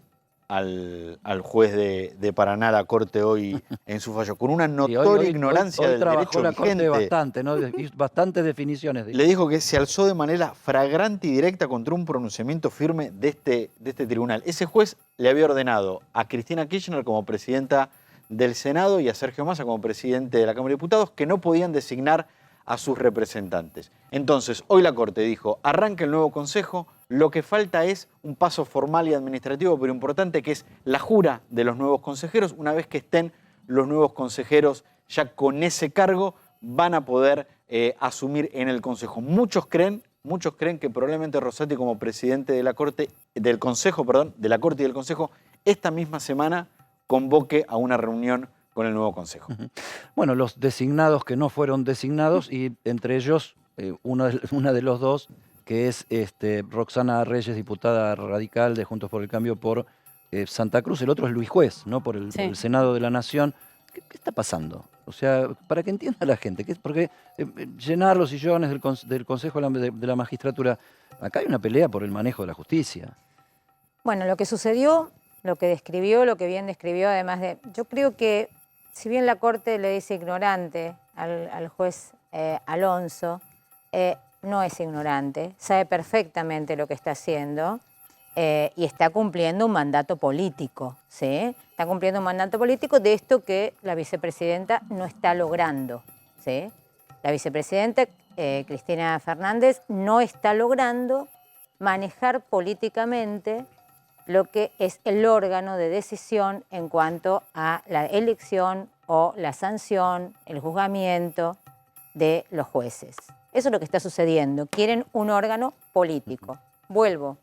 al juez de Paraná la Corte hoy en su fallo, con una notoria ignorancia del derecho la vigente. Corte bastante, ¿no? Bastantes definiciones. Le dijo que se alzó de manera flagrante y directa contra un pronunciamiento firme de este tribunal. Ese juez le había ordenado a Cristina Kirchner como presidenta del Senado y a Sergio Massa como presidente de la Cámara de Diputados que no podían designar a sus representantes. Entonces, hoy la Corte dijo: arranca el nuevo Consejo, lo que falta es un paso formal y administrativo, pero importante, que es la jura de los nuevos consejeros. Una vez que estén los nuevos consejeros ya con ese cargo, van a poder asumir en el Consejo. Muchos creen que probablemente Rosati, como presidente de la Corte, del Consejo, perdón, de la Corte y del Consejo, esta misma semana convoque a una reunión con el nuevo Consejo. Bueno, los designados que no fueron designados, y entre ellos una de los dos, que es Roxana Reyes, diputada radical de Juntos por el Cambio por Santa Cruz. El otro es Luis Juez, ¿no? Por el Senado de la Nación. ¿Qué está pasando? O sea, para que entienda la gente, porque llenar los sillones del Consejo de la Magistratura, acá hay una pelea por el manejo de la justicia. Bueno, lo que sucedió lo que describió, lo que bien describió, además de... Yo creo que, si bien la Corte le dice ignorante al juez Alonso, no es ignorante, sabe perfectamente lo que está haciendo y está cumpliendo un mandato político, ¿sí? Está cumpliendo un mandato político de esto que la vicepresidenta no está logrando, ¿sí? La vicepresidenta Cristina Fernández no está logrando manejar políticamente lo que es el órgano de decisión en cuanto a la elección o la sanción, el juzgamiento de los jueces. Eso es lo que está sucediendo. Quieren un órgano político. Vuelvo,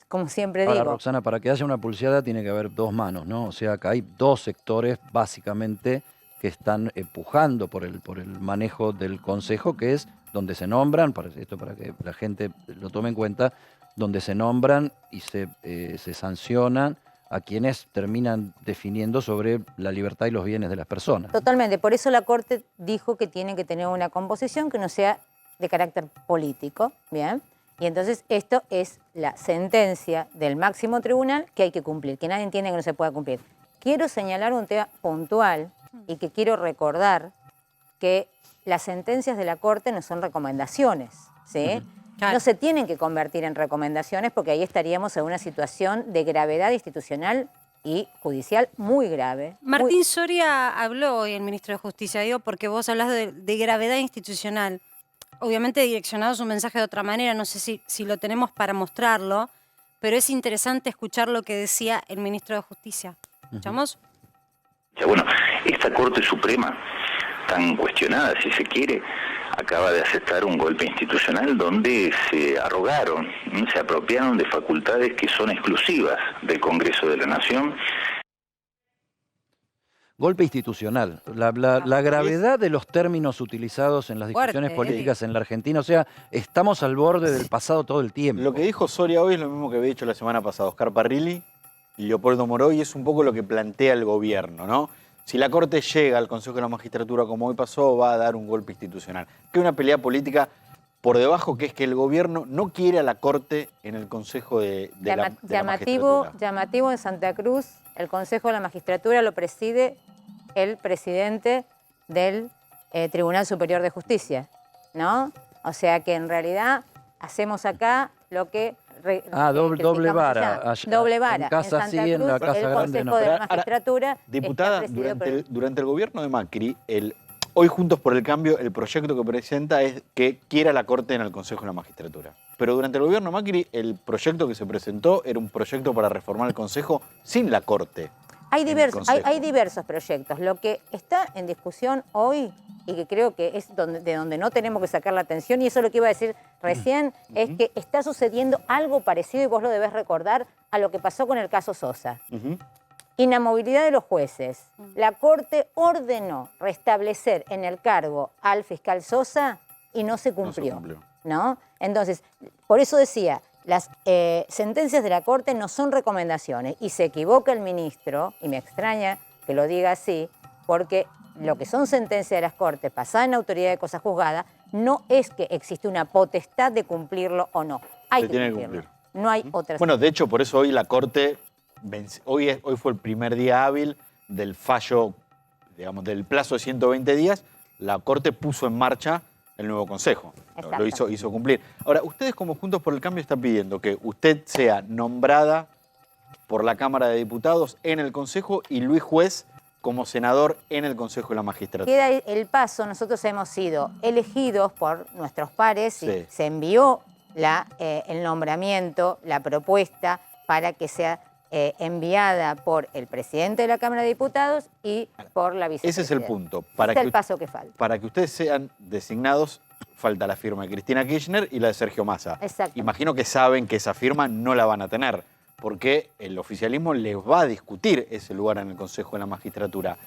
como siempre Ahora, digo. Roxana, para que haya una pulseada tiene que haber dos manos, ¿no? O sea, acá hay dos sectores básicamente que están empujando por el manejo del Consejo, que es donde se nombran, esto para que la gente lo tome en cuenta, donde se nombran y se sancionan a quienes terminan definiendo sobre la libertad y los bienes de las personas. Totalmente. Por eso la Corte dijo que tiene que tener una composición que no sea de carácter político, ¿bien? Y entonces esto es la sentencia del máximo tribunal que hay que cumplir, que nadie entiende que no se pueda cumplir. Quiero señalar un tema puntual y que quiero recordar que las sentencias de la Corte no son recomendaciones, ¿sí? Claro. No se tienen que convertir en recomendaciones porque ahí estaríamos en una situación de gravedad institucional y judicial muy grave. Martín Soria habló hoy, el ministro de Justicia, digo, porque vos hablas de gravedad institucional. Obviamente direccionado su mensaje de otra manera, no sé si lo tenemos para mostrarlo, pero es interesante escuchar lo que decía el ministro de Justicia. ¿Escuchamos? Bueno, esta Corte Suprema, tan cuestionada si se quiere, acaba de aceptar un golpe institucional donde se arrogaron, se apropiaron de facultades que son exclusivas del Congreso de la Nación. Golpe institucional. La gravedad de los términos utilizados en las discusiones Fuerte, políticas en la Argentina, o sea, estamos al borde del pasado todo el tiempo. Lo que dijo Soria hoy es lo mismo que había dicho la semana pasada Oscar Parrilli y Leopoldo Moró, y es un poco lo que plantea el gobierno, ¿no? Si la Corte llega al Consejo de la Magistratura como hoy pasó, va a dar un golpe institucional. Que hay una pelea política por debajo, que es que el gobierno no quiere a la Corte en el Consejo de la Magistratura. Llamativo en Santa Cruz, el Consejo de la Magistratura lo preside el presidente del Tribunal Superior de Justicia, ¿no? O sea que en realidad hacemos acá lo que... doble vara. Doble vara. En casa en sí, Santa en la Cruz, casa el grande no. Consejo de la Magistratura Diputada, está presidido por durante el gobierno de Macri, hoy Juntos por el Cambio, el proyecto que presenta es que quiera la Corte en el Consejo de la Magistratura. Pero durante el gobierno de Macri, el proyecto que se presentó era un proyecto para reformar el Consejo sin la Corte. Hay diversos proyectos. Lo que está en discusión hoy, y que creo que es de donde no tenemos que sacar la atención, y eso es lo que iba a decir recién, es que está sucediendo algo parecido, y vos lo debés recordar, a lo que pasó con el caso Sosa. Inamovilidad de los jueces. La Corte ordenó restablecer en el cargo al fiscal Sosa y no se cumplió. ¿No? Entonces, por eso decía, las sentencias de la Corte no son recomendaciones, y se equivoca el ministro, y me extraña que lo diga así, porque lo que son sentencias de las Cortes pasadas en autoridad de cosa juzgada no es que existe una potestad de cumplirlo o no. Hay que cumplirlo. No hay otra. Bueno, de hecho, por eso hoy la Corte, hoy fue el primer día hábil del fallo, digamos, del plazo de 120 días, la Corte puso en marcha el nuevo Consejo. Lo hizo cumplir. Ahora, ustedes como Juntos por el Cambio están pidiendo que usted sea nombrada por la Cámara de Diputados en el Consejo y Luis Juez como senador en el Consejo de la Magistratura. Queda el paso, nosotros hemos sido elegidos por nuestros pares y se envió el nombramiento, la propuesta para que sea enviada por el presidente de la Cámara de Diputados y por la vicepresidenta. Ese es el punto. Ese es el paso que falta. Para que ustedes sean designados, falta la firma de Cristina Kirchner y la de Sergio Massa. Exacto. Imagino que saben que esa firma no la van a tener, porque el oficialismo les va a discutir ese lugar en el Consejo de la Magistratura.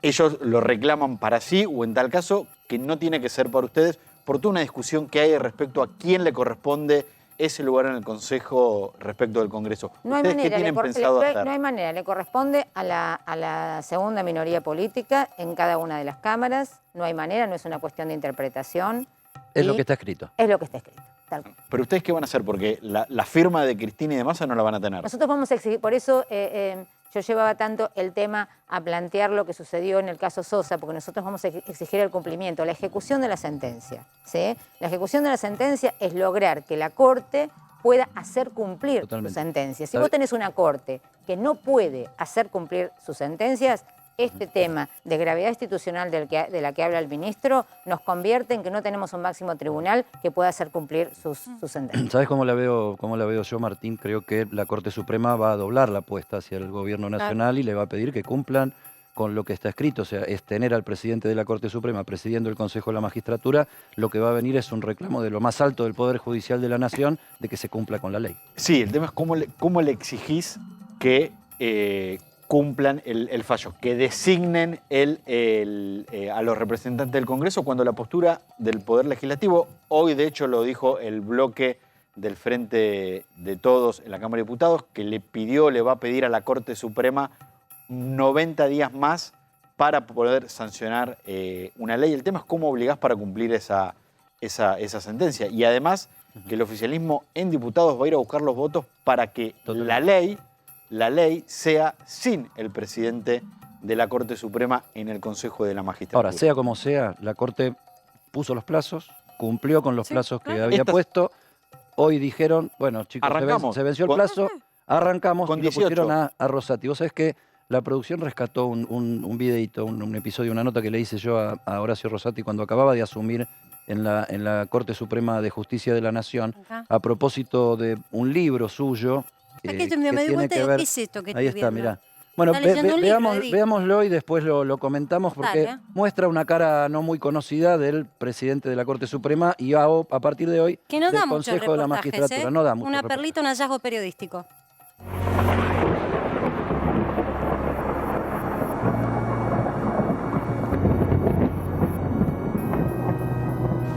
Ellos lo reclaman para sí, o en tal caso, que no tiene que ser para ustedes, por toda una discusión que hay respecto a quién le corresponde ese lugar en el Consejo respecto del Congreso. No hay ¿Ustedes manera, qué tienen pensado hacer? No hay manera, le corresponde a la segunda minoría política en cada una de las cámaras, no hay manera, no es una cuestión de interpretación. Es lo Y que está escrito. Es lo que está escrito. Tal cual. Pero ¿ustedes qué van a hacer? Porque la firma de Cristina y de Massa no la van a tener. Nosotros vamos a exigir, por eso yo llevaba tanto el tema a plantear lo que sucedió en el caso Sosa, porque nosotros vamos a exigir el cumplimiento, la ejecución de la sentencia. ¿Sí? La ejecución de la sentencia es lograr que la Corte pueda hacer cumplir Totalmente. su sentencia. Si vos tenés una Corte que no puede hacer cumplir sus sentencias, este tema de gravedad institucional de la que habla el ministro nos convierte en que no tenemos un máximo tribunal que pueda hacer cumplir sus sentencias. ¿Sabes cómo la veo yo, Martín? Creo que la Corte Suprema va a doblar la apuesta hacia el gobierno nacional y le va a pedir que cumplan con lo que está escrito. O sea, es tener al presidente de la Corte Suprema presidiendo el Consejo de la Magistratura. Lo que va a venir es un reclamo de lo más alto del Poder Judicial de la Nación de que se cumpla con la ley. Sí, el tema es cómo le exigís que cumplan el fallo, que designen a los representantes del Congreso cuando la postura del Poder Legislativo, hoy de hecho lo dijo el bloque del Frente de Todos en la Cámara de Diputados, que le va a pedir a la Corte Suprema 90 días más para poder sancionar una ley. El tema es cómo obligás para cumplir esa sentencia. Y además que el oficialismo en diputados va a ir a buscar los votos para que la ley sea sin el presidente de la Corte Suprema en el Consejo de la Magistratura. Ahora, sea como sea, la Corte puso los plazos, cumplió con los plazos que había Estas- puesto. Hoy dijeron, bueno, chicos, Arrancamos. se venció el Con- plazo, arrancamos Con y lo 18. pusieron a Rosati. Vos sabés que la producción rescató un videíto, un episodio, una nota que le hice yo a Horacio Rosati cuando acababa de asumir en la Corte Suprema de Justicia de la Nación, Ajá. a propósito de un libro suyo. Aquí que me doy tiene vuelta que y ver. ¿qué es esto que Ahí estoy está, viendo? mirá. Bueno, Está leyendo un libro, Eddie. veámoslo y después lo comentamos porque Dale. muestra una cara no muy conocida del presidente de la Corte Suprema y a partir de hoy Que no del da muchos Consejo de la reportajes, Magistratura. ¿eh? No da mucho Una reportaje. perlita, un hallazgo periodístico.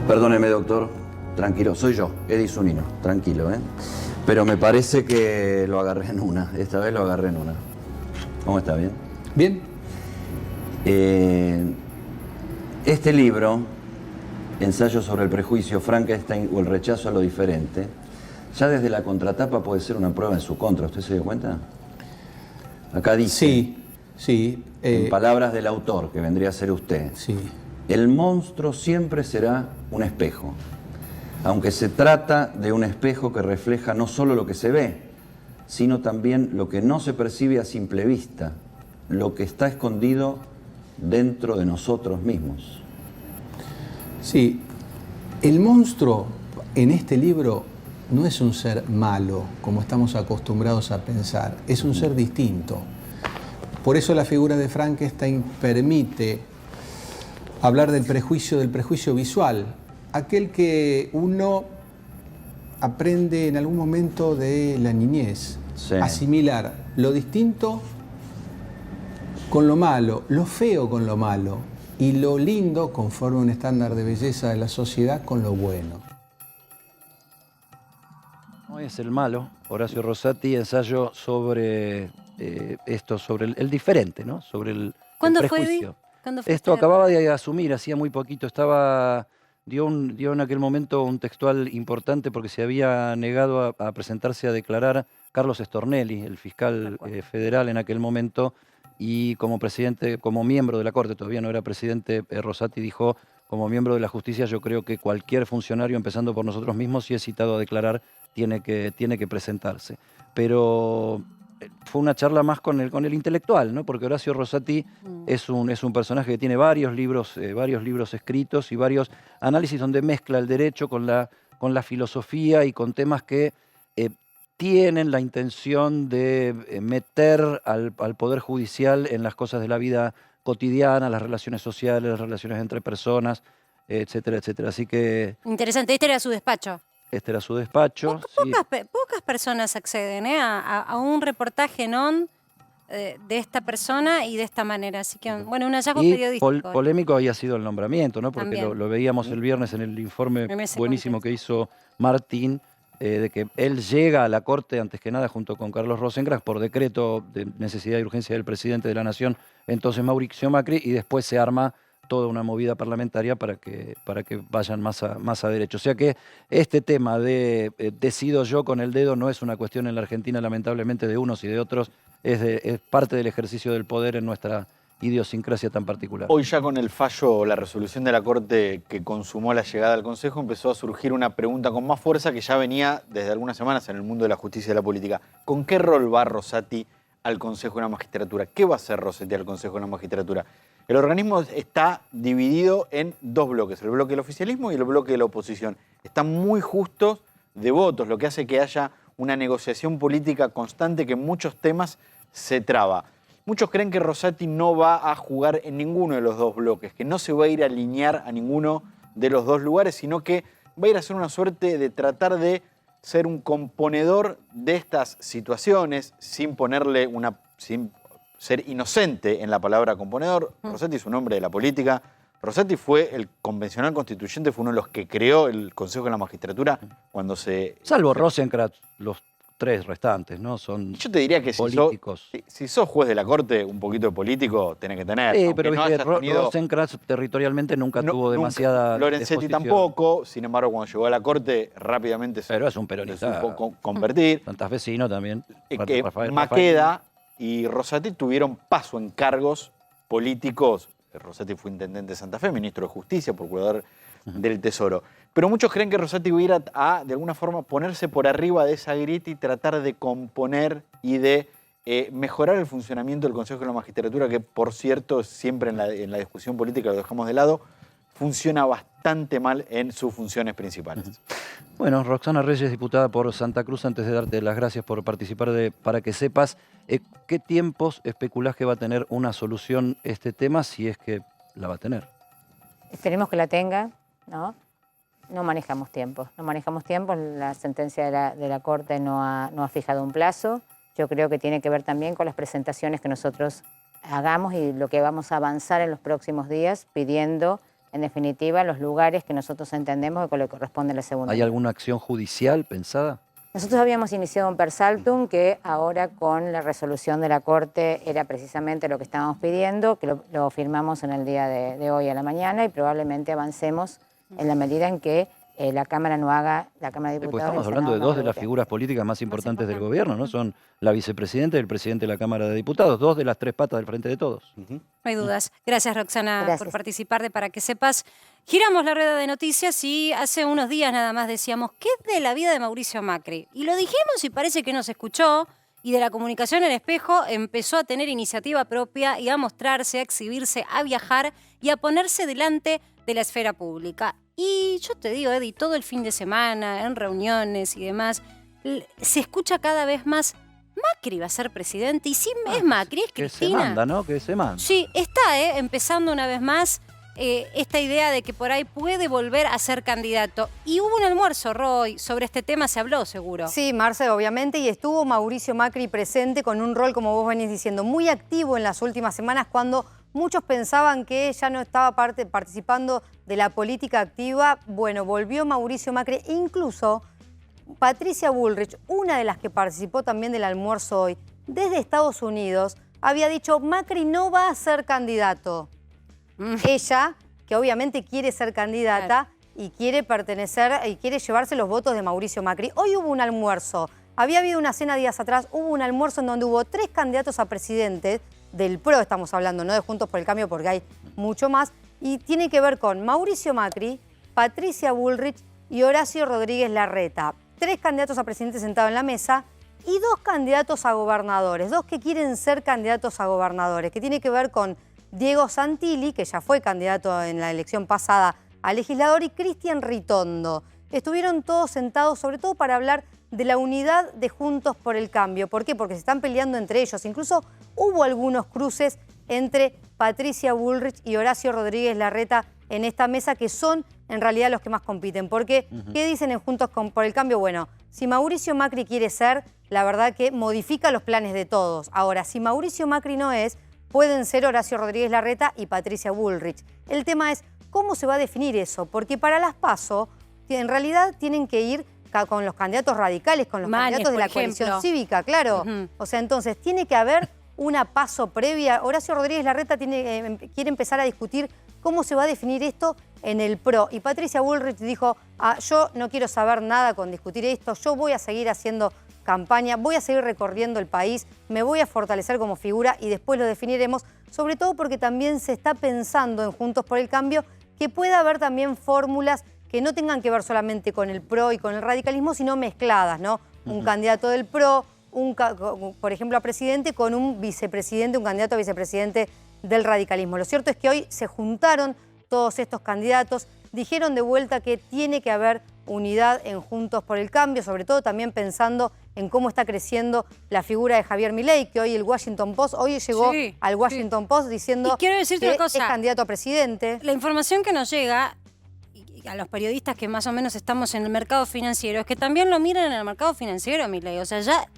Perdóneme, doctor. Tranquilo, soy yo, Eddie Zunino. Tranquilo, ¿eh? Pero me parece que lo agarré en una. Esta vez lo agarré en una. ¿Cómo está? ¿Bien? Bien. Este libro, Ensayo sobre el prejuicio, Frankenstein o el rechazo a lo diferente, ya desde la contratapa puede ser una prueba en su contra. ¿Usted se dio cuenta? Acá dice, Sí, sí. en palabras del autor, que vendría a ser usted, Sí. el monstruo siempre será un espejo, aunque se trata de un espejo que refleja no solo lo que se ve, sino también lo que no se percibe a simple vista, lo que está escondido dentro de nosotros mismos. Sí. El monstruo en este libro no es un ser malo, como estamos acostumbrados a pensar, es un ser distinto. Por eso la figura de Frankenstein permite hablar del prejuicio visual, aquel que uno aprende en algún momento de la niñez, Sí. asimilar lo distinto con lo malo, lo feo con lo malo y lo lindo, conforme a un estándar de belleza de la sociedad, con lo bueno. Hoy es el malo, Horacio Rosati, ensayo sobre esto, sobre el diferente, ¿no? Sobre el ¿Cuándo fue, prejuicio. Eddie? ¿Cuándo fue Esto este- acababa de asumir, hacía muy poquito, dio en aquel momento un textual importante porque se había negado a presentarse a declarar Carlos Stornelli, el fiscal federal en aquel momento, y como presidente, como miembro de la Corte, todavía no era presidente, Rosati dijo, como miembro de la justicia, yo creo que cualquier funcionario, empezando por nosotros mismos, si es citado a declarar, tiene que presentarse. Pero fue una charla más con el intelectual, ¿no? Porque Horacio Rosati es un personaje que tiene varios libros escritos y varios análisis donde mezcla el derecho con la filosofía y con temas que tienen la intención de meter al Poder Judicial en las cosas de la vida cotidiana, las relaciones sociales, las relaciones entre personas, etcétera, etcétera. Así que Interesante, este era su despacho. este era su despacho. sí. Pocas personas acceden a un reportaje non de esta persona y de esta manera. Así que, bueno, un hallazgo Y periodístico. polémico había sido el nombramiento, ¿no? Porque También. lo veíamos el viernes en el informe En ese buenísimo contexto. que hizo Martín, de que él llega a la Corte, antes que nada, junto con Carlos Rosenkrantz, por decreto de necesidad y urgencia del presidente de la Nación, entonces Mauricio Macri, y después se arma toda una movida parlamentaria para que vayan más a derecho. O sea que este tema de decido yo con el dedo no es una cuestión en la Argentina, lamentablemente, de unos y de otros, es parte del ejercicio del poder en nuestra idiosincrasia tan particular. Hoy ya con el fallo, la resolución de la Corte que consumó la llegada al Consejo, empezó a surgir una pregunta con más fuerza que ya venía desde algunas semanas en el mundo de la justicia y de la política. ¿Con qué rol va Rosati al Consejo de la Magistratura? ¿Qué va a hacer Rosati al Consejo de la Magistratura? El organismo está dividido en dos bloques, el bloque del oficialismo y el bloque de la oposición. Están muy justos de votos, lo que hace que haya una negociación política constante que en muchos temas se traba. Muchos creen que Rosati no va a jugar en ninguno de los dos bloques, que no se va a ir a alinear a ninguno de los dos lugares, sino que va a ir a hacer una suerte de tratar de ser un componedor de estas situaciones sin ser inocente en la palabra componedor. Rosati es un hombre de la política. Rosati fue el convencional constituyente, fue uno de los que creó el Consejo de la Magistratura cuando se... Salvo Rosenkrantz, los tres restantes, ¿no? Son Yo te diría que políticos. si sos juez de la Corte, un poquito de político tenés que tener. Sí, pero no viste, hayas tenido- Rosenkrantz territorialmente nunca tuvo demasiada Lorenzetti exposición. tampoco, sin embargo, cuando llegó a la Corte rápidamente Pero es un se peronista. supo convertir. Santafesino también. Que Rafael. Maqueda y Rosati tuvieron paso en cargos políticos. Rosati fue intendente de Santa Fe, ministro de Justicia, procurador del Tesoro. Pero muchos creen que Rosati va a ir a, de alguna forma, ponerse por arriba de esa grieta y tratar de componer y de mejorar el funcionamiento del Consejo de la Magistratura, que, por cierto, siempre en la discusión política lo dejamos de lado, funciona bastante mal en sus funciones principales. Bueno, Roxana Reyes, diputada por Santa Cruz, antes de darte las gracias por participar, para que sepas qué tiempos especulás que va a tener una solución este tema, si es que la va a tener. Esperemos que la tenga, ¿no? No manejamos tiempo, la sentencia de la Corte no ha fijado un plazo. Yo creo que tiene que ver también con las presentaciones que nosotros hagamos y lo que vamos a avanzar en los próximos días, pidiendo, en definitiva, los lugares que nosotros entendemos que le corresponde a la segunda. ¿Hay alguna acción judicial pensada? Nosotros habíamos iniciado un per saltum que ahora con la resolución de la Corte era precisamente lo que estábamos pidiendo, que lo firmamos en el día de hoy a la mañana y probablemente avancemos en la medida en que la Cámara no haga, la Cámara de Pues Diputados... estamos y el hablando de Senado dos de no las voten. figuras políticas más importantes del gobierno, ¿no? Son la vicepresidenta y el presidente de la Cámara de Diputados, dos de las tres patas del Frente de Todos. No hay dudas. Gracias, Roxana, Gracias. por participar de Para que Sepas. Giramos la rueda de noticias y hace unos días nada más decíamos, ¿qué es de la vida de Mauricio Macri? Y lo dijimos y parece que nos escuchó, y de la comunicación El Espejo empezó a tener iniciativa propia y a mostrarse, a exhibirse, a viajar y a ponerse delante de la esfera pública. Y yo te digo, Eddie, todo el fin de semana, en reuniones y demás, se escucha cada vez más, Macri va a ser presidente, y sí es Macri, es Que se Cristina. manda, ¿no? Que se manda. Sí, está empezando una vez más esta idea de que por ahí puede volver a ser candidato. Y hubo un almuerzo, Roy, sobre este tema se habló seguro. Sí, Marce, obviamente, y estuvo Mauricio Macri presente con un rol, como vos venís diciendo, muy activo en las últimas semanas cuando muchos pensaban que ya no estaba participando de la política activa. Bueno, volvió Mauricio Macri e incluso Patricia Bullrich, una de las que participó también del almuerzo hoy, desde Estados Unidos, había dicho Macri no va a ser candidato. Ella, que obviamente quiere ser candidata y quiere pertenecer y quiere llevarse los votos de Mauricio Macri. Hoy hubo un almuerzo, había habido una cena días atrás, hubo un almuerzo en donde hubo 3 candidatos a presidente, del PRO estamos hablando, no de Juntos por el Cambio porque hay mucho más, y tiene que ver con Mauricio Macri, Patricia Bullrich y Horacio Rodríguez Larreta. 3 candidatos a presidente sentados en la mesa y 2 candidatos a gobernadores, 2 que quieren ser candidatos a gobernadores, que tiene que ver con Diego Santilli, que ya fue candidato en la elección pasada a legislador, y Cristian Ritondo. Estuvieron todos sentados, sobre todo para hablar de la unidad de Juntos por el Cambio. ¿Por qué? Porque se están peleando entre ellos. Incluso hubo algunos cruces entre Patricia Bullrich y Horacio Rodríguez Larreta en esta mesa, que son en realidad los que más compiten. Porque, ¿qué dicen en Juntos por el Cambio? Bueno, si Mauricio Macri quiere ser, la verdad que modifica los planes de todos. Ahora, si Mauricio Macri no es, pueden ser Horacio Rodríguez Larreta y Patricia Bullrich. El tema es cómo se va a definir eso, porque para las PASO, en realidad tienen que ir con los candidatos radicales, con los candidatos de la coalición cívica, claro. O sea, entonces tiene que haber una PASO previa. Horacio Rodríguez Larreta quiere empezar a discutir cómo se va a definir esto en el PRO. Y Patricia Bullrich dijo, yo no quiero saber nada con discutir esto, yo voy a seguir haciendo campaña, voy a seguir recorriendo el país, me voy a fortalecer como figura y después lo definiremos, sobre todo porque también se está pensando en Juntos por el Cambio que pueda haber también fórmulas que no tengan que ver solamente con el PRO y con el radicalismo, sino mezcladas, ¿no? Un candidato del PRO, por ejemplo, a presidente con un vicepresidente, un candidato a vicepresidente del radicalismo. Lo cierto es que hoy se juntaron todos estos candidatos, dijeron de vuelta que tiene que haber unidad en Juntos por el Cambio, sobre todo también pensando en cómo está creciendo la figura de Javier Milei, que hoy el Washington Post, hoy llegó al Washington Post diciendo y quiero decirte que una cosa, es candidato a presidente. La información que nos llega a los periodistas que más o menos estamos en el mercado financiero es que también lo miran en el mercado financiero, Milei. O sea, ya,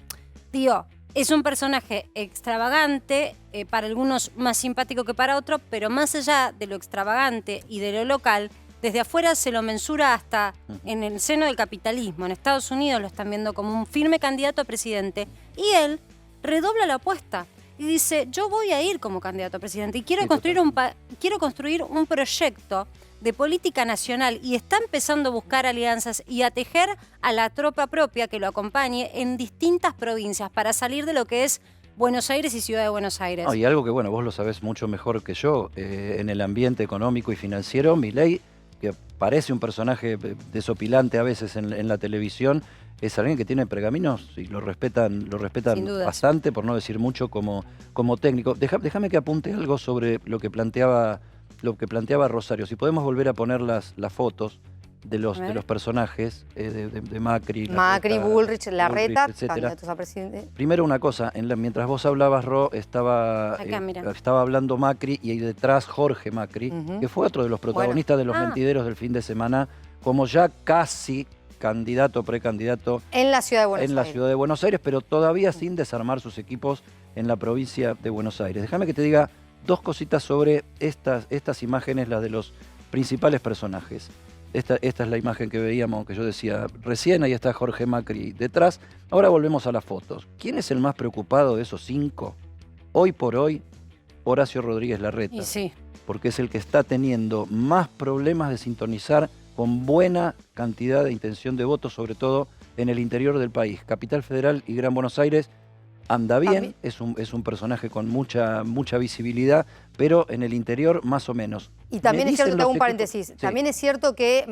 digo, es un personaje extravagante, para algunos más simpático que para otros, pero más allá de lo extravagante y de lo local, desde afuera se lo mensura hasta en el seno del capitalismo. En Estados Unidos lo están viendo como un firme candidato a presidente y él redobla la apuesta y dice, yo voy a ir como candidato a presidente y quiero construir un proyecto de política nacional y está empezando a buscar alianzas y a tejer a la tropa propia que lo acompañe en distintas provincias para salir de lo que es Buenos Aires y Ciudad de Buenos Aires. Y algo que, bueno, vos lo sabés mucho mejor que yo, en el ambiente económico y financiero, Milei, que parece un personaje desopilante a veces en la televisión, es alguien que tiene pergaminos y lo respetan bastante, por no decir mucho, como técnico. Déjame que apunte algo sobre lo que planteaba Rosario. Si podemos volver a poner las fotos de los personajes de Macri, Bullrich, Larreta, etcétera. candidatos a presidente. Primero una cosa, mientras vos hablabas, Ro, estaba hablando Macri y ahí detrás Jorge Macri, que fue otro de los protagonistas de los mentideros del fin de semana, como ya casi candidato, precandidato en la Ciudad de Buenos Aires, pero todavía sin desarmar sus equipos en la provincia de Buenos Aires. Déjame que te diga dos cositas sobre estas imágenes, las de los principales personajes. Esta es la imagen que veíamos, que yo decía recién, ahí está Jorge Macri detrás. Ahora volvemos a las fotos. ¿Quién es el más preocupado de esos 5? Hoy por hoy, Horacio Rodríguez Larreta. Y sí. Porque es el que está teniendo más problemas de sintonizar con buena cantidad de intención de votos, sobre todo en el interior del país. Capital Federal y Gran Buenos Aires anda bien, es un personaje con mucha visibilidad, pero en el interior más o menos. Y también es cierto, te hago un paréntesis, también es cierto que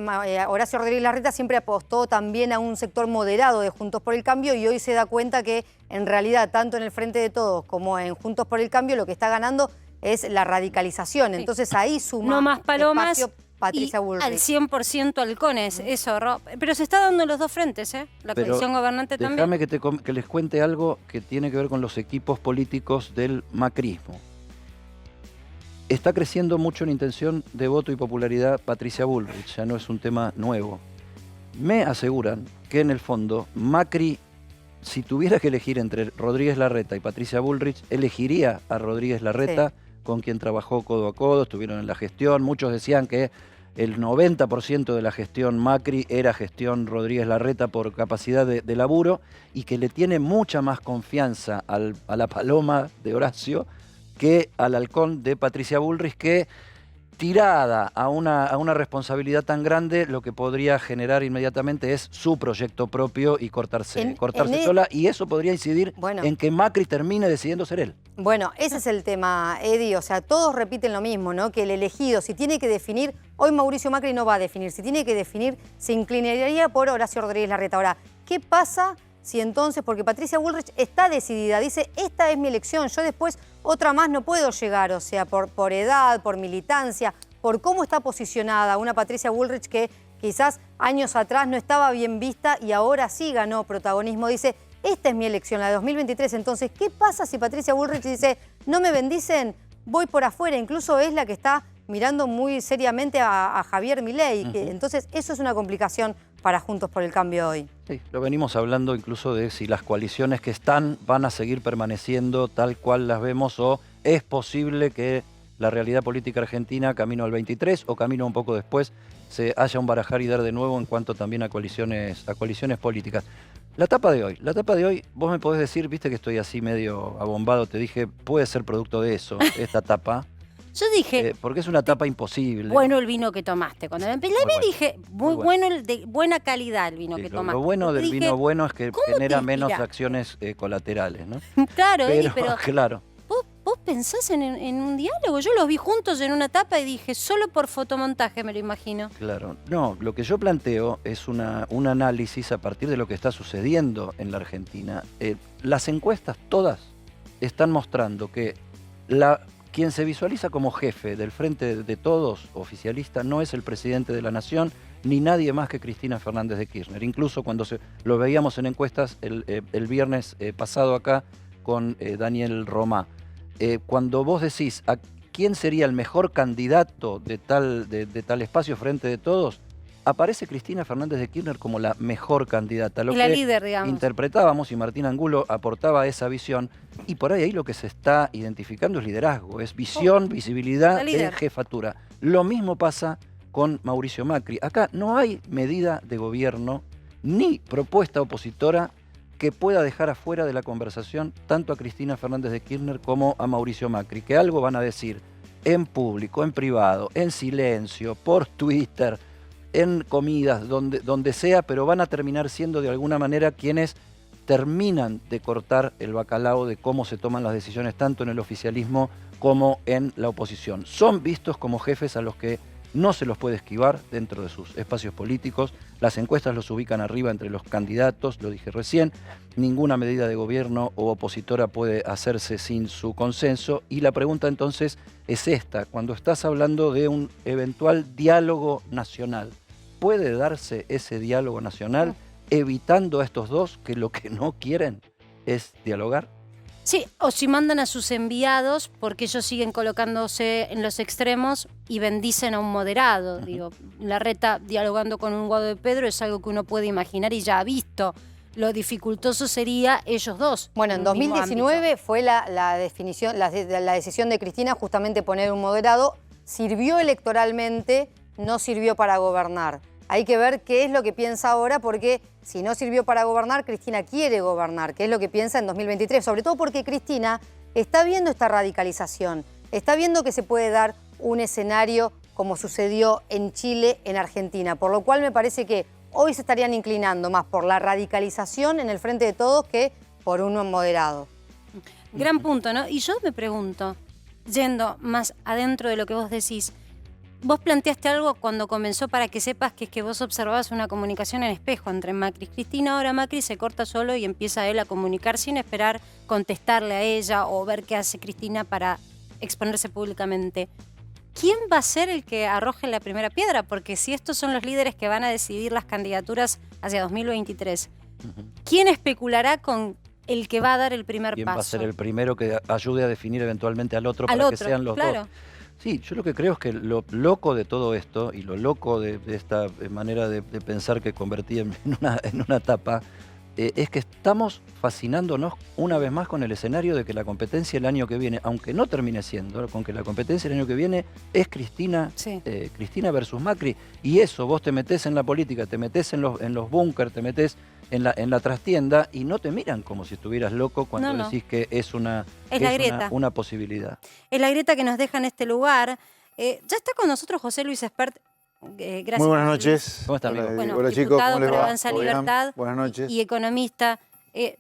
Horacio Rodríguez Larreta siempre apostó también a un sector moderado de Juntos por el Cambio y hoy se da cuenta que en realidad tanto en el Frente de Todos como en Juntos por el Cambio lo que está ganando es la radicalización. Entonces ahí suma no más palomas espacio Patricia Bullrich. Al 100% halcones, eso, pero se está dando en los dos frentes, la coalición gobernante también. Déjame que les cuente algo que tiene que ver con los equipos políticos del macrismo. Está creciendo mucho en intención de voto y popularidad Patricia Bullrich, ya no es un tema nuevo. Me aseguran que en el fondo Macri, si tuviera que elegir entre Rodríguez Larreta y Patricia Bullrich, elegiría a Rodríguez Larreta, con quien trabajó codo a codo, estuvieron en la gestión. Muchos decían que el 90% de la gestión Macri era gestión Rodríguez Larreta por capacidad de laburo y que le tiene mucha más confianza a la paloma de Horacio que al halcón de Patricia Bullrich, que tirada a una responsabilidad tan grande, lo que podría generar inmediatamente es su proyecto propio y cortarse sola, y eso podría incidir en que Macri termine decidiendo ser él. Bueno, ese es el tema, Eddie, o sea, todos repiten lo mismo, ¿no? Que el elegido, si tiene que definir, hoy Mauricio Macri no va a definir, si tiene que definir, se inclinaría por Horacio Rodríguez Larreta. Ahora, ¿qué pasa si entonces, porque Patricia Bullrich está decidida, dice, esta es mi elección, yo después otra más no puedo llegar, o sea, por edad, por militancia, por cómo está posicionada una Patricia Bullrich que quizás años atrás no estaba bien vista y ahora sí ganó protagonismo, dice, esta es mi elección, la de 2023, entonces, ¿qué pasa si Patricia Bullrich dice, no me bendicen, voy por afuera? Incluso es la que está mirando muy seriamente a Javier Milei, entonces eso es una complicación para Juntos por el Cambio hoy. Sí, lo venimos hablando incluso de si las coaliciones que están van a seguir permaneciendo tal cual las vemos o es posible que la realidad política argentina, camino al 23 o camino un poco después, se haya un barajar y dar de nuevo en cuanto también a coaliciones políticas. La tapa de hoy, vos me podés decir, viste que estoy así medio abombado, te dije, puede ser producto de eso, esta tapa. Yo dije, porque es una etapa imposible. bueno el vino que tomaste. Cuando la vi dije, muy bueno, de buena calidad el vino Sí, que lo tomaste. bueno del Dije, vino bueno es que ¿cómo genera te menos inspirás? acciones colaterales, ¿no? Claro, Eddie, pero claro. vos pensás en un diálogo. Yo los vi juntos en una etapa y dije, solo por fotomontaje me lo imagino. Claro, no, lo que yo planteo es un análisis a partir de lo que está sucediendo en la Argentina. Las encuestas todas están mostrando que quien se visualiza como jefe del Frente de Todos, oficialista, no es el presidente de la Nación, ni nadie más que Cristina Fernández de Kirchner. Incluso cuando lo veíamos en encuestas el viernes pasado acá con Daniel Romá. Cuando vos decís a quién sería el mejor candidato de tal espacio Frente de Todos, aparece Cristina Fernández de Kirchner como la mejor candidata. Lo La que líder, digamos. interpretábamos, y Martín Angulo aportaba esa visión, y por ahí lo que se está identificando es liderazgo, es visión, visibilidad de jefatura. Lo mismo pasa con Mauricio Macri. Acá no hay medida de gobierno ni propuesta opositora que pueda dejar afuera de la conversación tanto a Cristina Fernández de Kirchner como a Mauricio Macri, que algo van a decir en público, en privado, en silencio, por Twitter, en comidas, donde sea, pero van a terminar siendo de alguna manera quienes terminan de cortar el bacalao de cómo se toman las decisiones tanto en el oficialismo como en la oposición. Son vistos como jefes a los que no se los puede esquivar dentro de sus espacios políticos. Las encuestas los ubican arriba entre los candidatos, lo dije recién. Ninguna medida de gobierno o opositora puede hacerse sin su consenso. Y la pregunta entonces es esta: cuando estás hablando de un eventual diálogo nacional, ¿puede darse ese diálogo nacional evitando a estos dos que lo que no quieren es dialogar? Sí, o si mandan a sus enviados, porque ellos siguen colocándose en los extremos y bendicen a un moderado. Digo, Larreta dialogando con un Guado de Pedro es algo que uno puede imaginar y ya ha visto. Lo dificultoso sería ellos dos. Bueno, en un mismo 2019 ámbito. fue la decisión de Cristina justamente poner un moderado. Sirvió electoralmente, no sirvió para gobernar. Hay que ver qué es lo que piensa ahora, porque si no sirvió para gobernar, Cristina quiere gobernar, qué es lo que piensa en 2023. Sobre todo porque Cristina está viendo esta radicalización, está viendo que se puede dar un escenario como sucedió en Chile, en Argentina. Por lo cual me parece que hoy se estarían inclinando más por la radicalización en el Frente de Todos que por uno moderado. Gran punto, ¿no? Y yo me pregunto, yendo más adentro de lo que vos decís, vos planteaste algo cuando comenzó, para que sepas, que es que vos observabas una comunicación en espejo entre Macri y Cristina. Ahora Macri se corta solo y empieza él a comunicar sin esperar contestarle a ella o ver qué hace Cristina para exponerse públicamente. ¿Quién va a ser el que arroje la primera piedra? Porque si estos son los líderes que van a decidir las candidaturas hacia 2023, ¿quién especulará con el que va a dar el primer ¿Quién paso? va a ser el primero que ayude a definir eventualmente al otro para que sean los dos? Sí, yo lo que creo es que lo loco de todo esto y lo loco de esta manera de pensar que convertí en una etapa es que estamos fascinándonos una vez más con el escenario de que la competencia el año que viene, aunque no termine siendo, con que la competencia el año que viene es Cristina, Cristina versus Macri. Y eso, vos te metés en la política, te metés en los búnker, te metés en la trastienda y no te miran como si estuvieras loco cuando decís que es una posibilidad. Es la grieta que nos deja en este lugar. Ya está con nosotros José Luis Espert. Gracias. Muy buenas noches. ¿Cómo está, amigo? Bueno, hola chicos, diputado ¿cómo les por va? Avanza Libertad. Buenas noches. Y economista.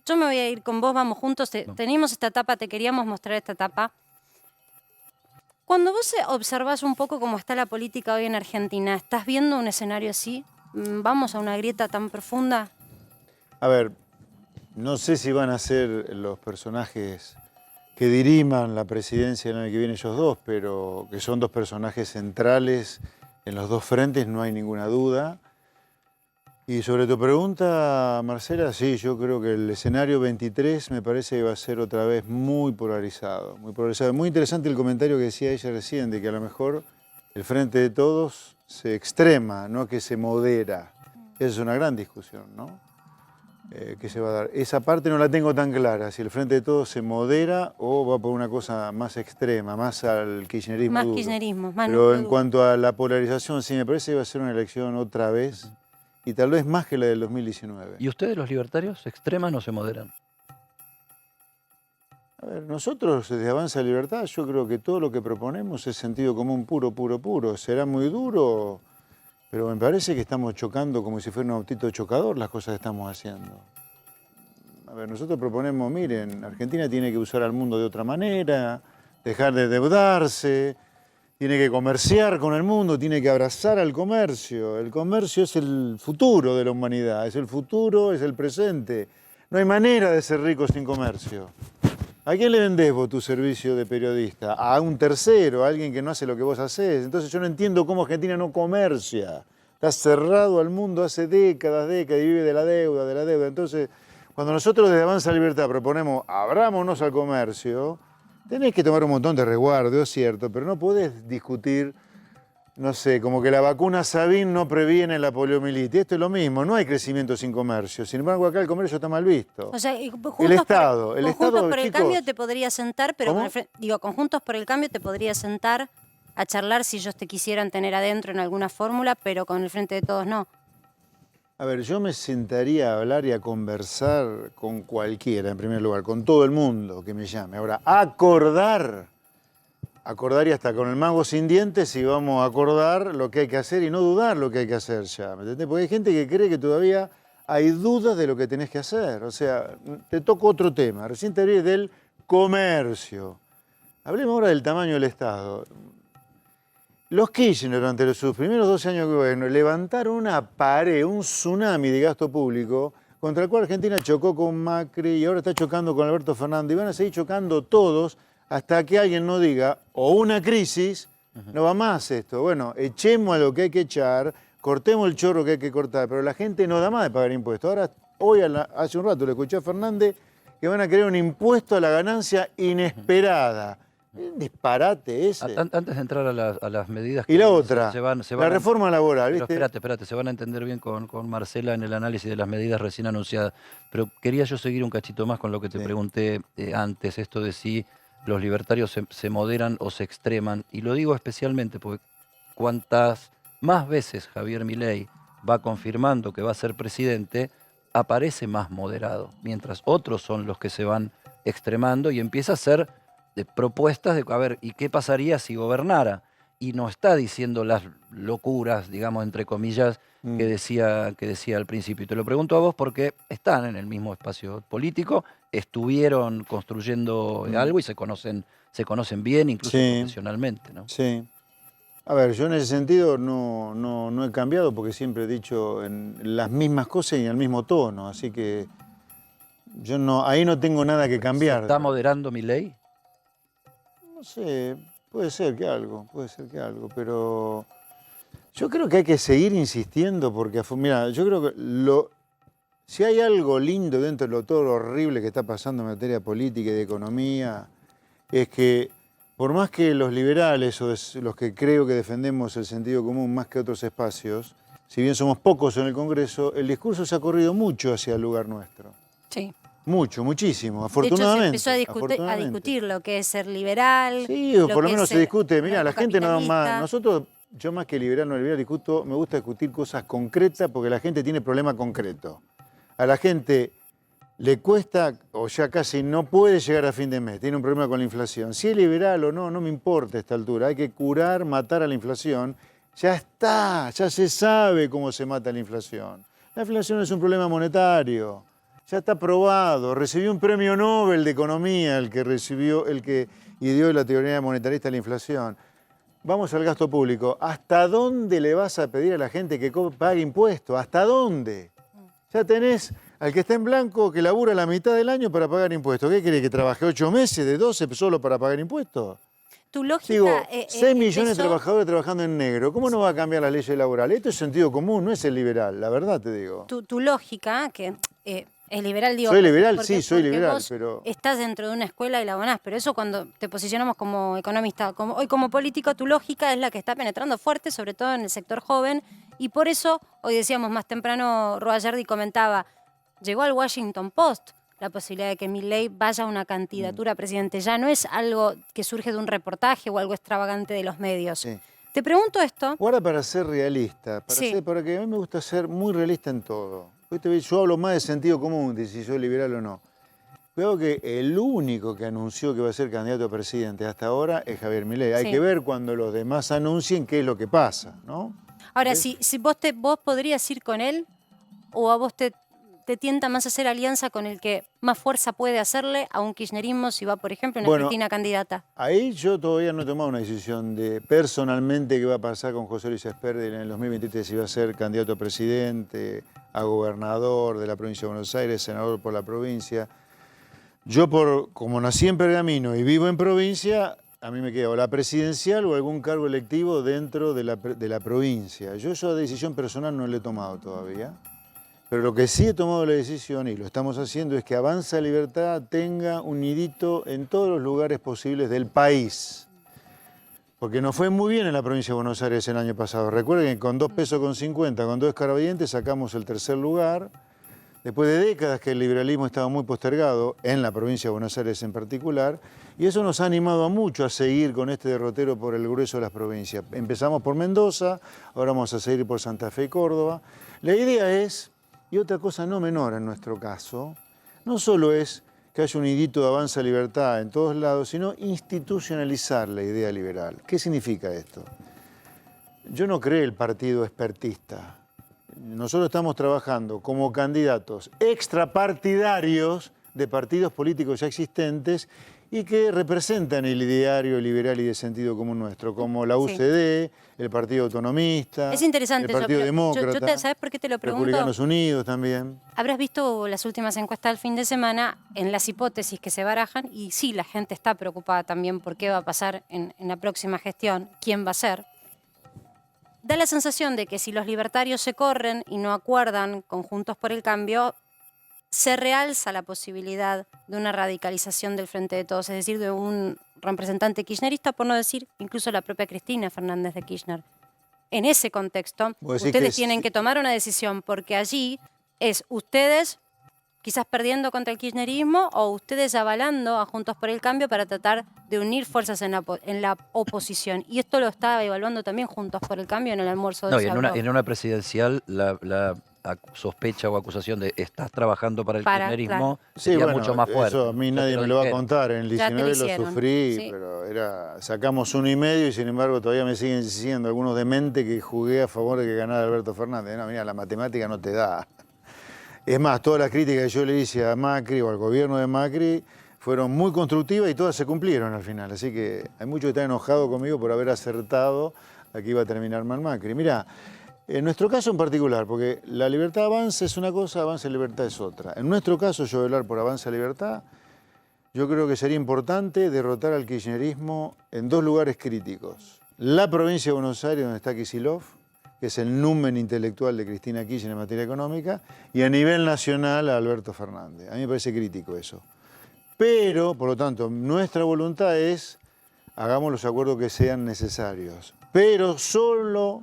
Yo me voy a ir con vos, vamos juntos. Tenemos esta etapa, te queríamos mostrar esta etapa. Cuando vos observás un poco cómo está la política hoy en Argentina, ¿estás viendo un escenario así? ¿Vamos a una grieta tan profunda? A ver, no sé si van a ser los personajes que diriman la presidencia el año que viene ellos dos, pero que son dos personajes centrales en los dos frentes, no hay ninguna duda. Y sobre tu pregunta, Marcela, sí, yo creo que el escenario 23 me parece que va a ser otra vez muy polarizado. Muy interesante el comentario que decía ella recién, de que a lo mejor el Frente de Todos se extrema, no que se modera. Esa es una gran discusión, ¿no? Que se va a dar. Esa parte no la tengo tan clara, si el Frente de Todos se modera o va por una cosa más extrema, más al kirchnerismo Más duro. kirchnerismo, más Pero en duro. cuanto a la polarización, sí, me parece que va a ser una elección otra vez, y tal vez más que la del 2019. ¿Y ustedes, los libertarios, se extreman o se moderan? A ver, nosotros desde Avanza Libertad, yo creo que todo lo que proponemos es sentido común puro, puro, puro. Será muy duro, pero me parece que estamos chocando como si fuera un autito chocador las cosas que estamos haciendo. A ver, nosotros proponemos, miren, Argentina tiene que usar al mundo de otra manera, dejar de endeudarse, tiene que comerciar con el mundo, tiene que abrazar al comercio. El comercio es el futuro de la humanidad, es el futuro, es el presente. No hay manera de ser rico sin comercio. ¿A quién le vendés vos tu servicio de periodista? A un tercero, a alguien que no hace lo que vos hacés. Entonces yo no entiendo cómo Argentina no comercia. Está cerrado al mundo hace décadas, y vive de la deuda, de la deuda. Entonces, cuando nosotros desde Avanza Libertad proponemos abrámonos al comercio, tenés que tomar un montón de resguardo, es cierto, pero no podés discutir, no sé, como que la vacuna Sabin no previene la poliomielitis. Esto es lo mismo, no hay crecimiento sin comercio. Sin embargo, acá el comercio está mal visto. O sea, el Estado, Juntos por el chicos, Cambio te podría sentar, pero ¿cómo? con Juntos por el Cambio te podría sentar a charlar si ellos te quisieran tener adentro en alguna fórmula, pero con el Frente de Todos no. A ver, yo me sentaría a hablar y a conversar con cualquiera, en primer lugar, con todo el mundo que me llame. Ahora, acordar y hasta con el mango sin dientes y vamos a acordar lo que hay que hacer y no dudar lo que hay que hacer ya, ¿me entendés? Porque hay gente que cree que todavía hay dudas de lo que tenés que hacer. O sea, te toco otro tema. Recién te hablé del comercio. Hablemos ahora del tamaño del Estado. Los Kirchner, durante sus primeros 12 años de gobierno, levantaron una pared, un tsunami de gasto público, contra el cual Argentina chocó con Macri y ahora está chocando con Alberto Fernández. Y van a seguir chocando todos hasta que alguien no diga, o una crisis, no va más esto. Bueno, echemos a lo que hay que echar, cortemos el chorro que hay que cortar, pero la gente no da más de pagar impuestos. Ahora, hace un rato le escuché a Fernández que van a crear un impuesto a la ganancia inesperada. Un disparate ese. Antes de entrar a las medidas que y la otra, se van la reforma laboral, ¿viste? Pero espérate, se van a entender bien con Marcela en el análisis de las medidas recién anunciadas. Pero quería yo seguir un cachito más con lo que te pregunté antes, esto de si los libertarios se moderan o se extreman. Y lo digo especialmente porque cuantas más veces Javier Milei va confirmando que va a ser presidente, aparece más moderado, mientras otros son los que se van extremando y empieza a ser de propuestas de, a ver, ¿y qué pasaría si gobernara? Y no está diciendo las locuras, digamos, entre comillas, que decía al principio. Y te lo pregunto a vos porque están en el mismo espacio político, estuvieron construyendo algo y se conocen bien, incluso profesionalmente, ¿no? Sí. A ver, yo en ese sentido no he cambiado porque siempre he dicho en las mismas cosas y en el mismo tono, así que yo ahí no tengo nada que cambiar. ¿Se está moderando Milei? No sé, puede ser que algo, pero yo creo que hay que seguir insistiendo porque, mira, yo creo que si hay algo lindo dentro de todo lo horrible que está pasando en materia política y de economía, es que por más que los liberales o los que creo que defendemos el sentido común más que otros espacios, si bien somos pocos en el Congreso, el discurso se ha corrido mucho hacia el lugar nuestro. Sí. Mucho, muchísimo, afortunadamente. De hecho, se empezó a discutir lo que es ser liberal. Sí, o por lo menos se discute. Mirá, la gente no da más. capitalista. Nosotros, yo más que liberal, no liberal, me gusta discutir cosas concretas porque la gente tiene problema concreto. A la gente le cuesta, o ya casi no puede llegar a fin de mes, tiene un problema con la inflación. Si es liberal o no me importa a esta altura. Hay que curar, matar a la inflación. Ya está, ya se sabe cómo se mata la inflación. La inflación es un problema monetario. Ya está probado. Recibió un premio Nobel de Economía el que ideó la teoría monetarista de la inflación. Vamos al gasto público. ¿Hasta dónde le vas a pedir a la gente que pague impuestos? ¿Hasta dónde? Ya tenés al que está en blanco que labura la mitad del año para pagar impuestos. ¿Qué quiere? ¿Que trabaje 8 meses de 12 solo para pagar impuestos? Tu lógica... Digo, 6 millones de trabajadores trabajando en negro. ¿Cómo no va a cambiar las leyes laborales? Esto es sentido común, no es el liberal, la verdad te digo. Tu lógica, que es liberal, digo... Soy liberal, sí, soy liberal, vos pero... estás dentro de una escuela y la abonás, pero eso cuando te posicionamos como economista, hoy como político, tu lógica es la que está penetrando fuerte, sobre todo en el sector joven, y por eso, hoy decíamos más temprano, Roa Yardi comentaba, llegó al Washington Post la posibilidad de que Milei vaya a una candidatura a presidente. Ya no es algo que surge de un reportaje o algo extravagante de los medios. Sí. Te pregunto esto. Ahora para ser realista, porque a mí me gusta ser muy realista en todo. Yo hablo más de sentido común, de si soy liberal o no. Cuidado que el único que anunció que va a ser candidato a presidente hasta ahora es Javier Milei. Hay Sí. que ver cuando los demás anuncien qué es lo que pasa, ¿no? Ahora, si vos podrías ir con él, o a vos te tienta más hacer alianza con el que más fuerza puede hacerle a un kirchnerismo si va, por ejemplo, una Cristina candidata. Ahí yo todavía no he tomado una decisión de personalmente qué va a pasar con José Luis Esperdi en el 2023, si va a ser candidato a presidente, a gobernador de la provincia de Buenos Aires, senador por la provincia. Yo, como nací en Pergamino y vivo en provincia, a mí me queda o la presidencial o algún cargo electivo dentro de la provincia. Yo esa decisión personal no la he tomado todavía. Pero lo que sí he tomado la decisión, y lo estamos haciendo, es que Avanza Libertad tenga un nidito en todos los lugares posibles del país. Porque nos fue muy bien en la provincia de Buenos Aires el año pasado. Recuerden que con 2,50 pesos, con 2 escarbadientes, sacamos el tercer lugar. Después de décadas que el liberalismo estaba muy postergado, en la provincia de Buenos Aires en particular, y eso nos ha animado a mucho a seguir con este derrotero por el grueso de las provincias. Empezamos por Mendoza, ahora vamos a seguir por Santa Fe y Córdoba. La idea es... Y otra cosa no menor en nuestro caso, no solo es que haya un nidito de Avanza Libertad en todos lados, sino institucionalizar la idea liberal. ¿Qué significa esto? Yo no creo el partido expertista. Nosotros estamos trabajando como candidatos extrapartidarios de partidos políticos ya existentes y que representan el ideario liberal y de sentido común nuestro, como la UCD, el Partido Autonomista, Es interesante el Partido eso, pero Demócrata, ¿sabes por qué te lo pregunto? Republicanos Unidos también. Habrás visto las últimas encuestas del fin de semana en las hipótesis que se barajan y sí, la gente está preocupada también por qué va a pasar en la próxima gestión, quién va a ser. Da la sensación de que si los libertarios se corren y no acuerdan con Juntos por el Cambio, se realza la posibilidad de una radicalización del Frente de Todos, es decir, de un representante kirchnerista, por no decir incluso la propia Cristina Fernández de Kirchner. En ese contexto, ustedes tienen que tomar una decisión, porque allí es ustedes quizás perdiendo contra el kirchnerismo o ustedes avalando a Juntos por el Cambio para tratar de unir fuerzas en la oposición. Y esto lo está evaluando también Juntos por el Cambio en el almuerzo de No, y en una presidencial la sospecha o acusación de estás trabajando para el kirchnerismo sería mucho más fuerte. Eso a mí nadie me lo va a contar. En el 19 lo sufrí, sí. pero sacamos 1,5 y sin embargo todavía me siguen diciendo algunos dementes que jugué a favor de que ganara Alberto Fernández. No, mira, la matemática no te da. Es más, todas las críticas que yo le hice a Macri o al gobierno de Macri fueron muy constructivas y todas se cumplieron al final. Así que hay muchos que están enojados conmigo por haber acertado a que iba a terminar mal Macri. Mira, en nuestro caso en particular, porque la libertad Avanza es una cosa, Avanza Libertad es otra. En nuestro caso, yo voy a hablar por Avanza Libertad, yo creo que sería importante derrotar al kirchnerismo en 2 lugares críticos. La provincia de Buenos Aires, donde está Kicillof, que es el numen intelectual de Cristina Kirchner en materia económica, y a nivel nacional a Alberto Fernández. A mí me parece crítico eso. Pero, por lo tanto, nuestra voluntad es, hagamos los acuerdos que sean necesarios, pero solo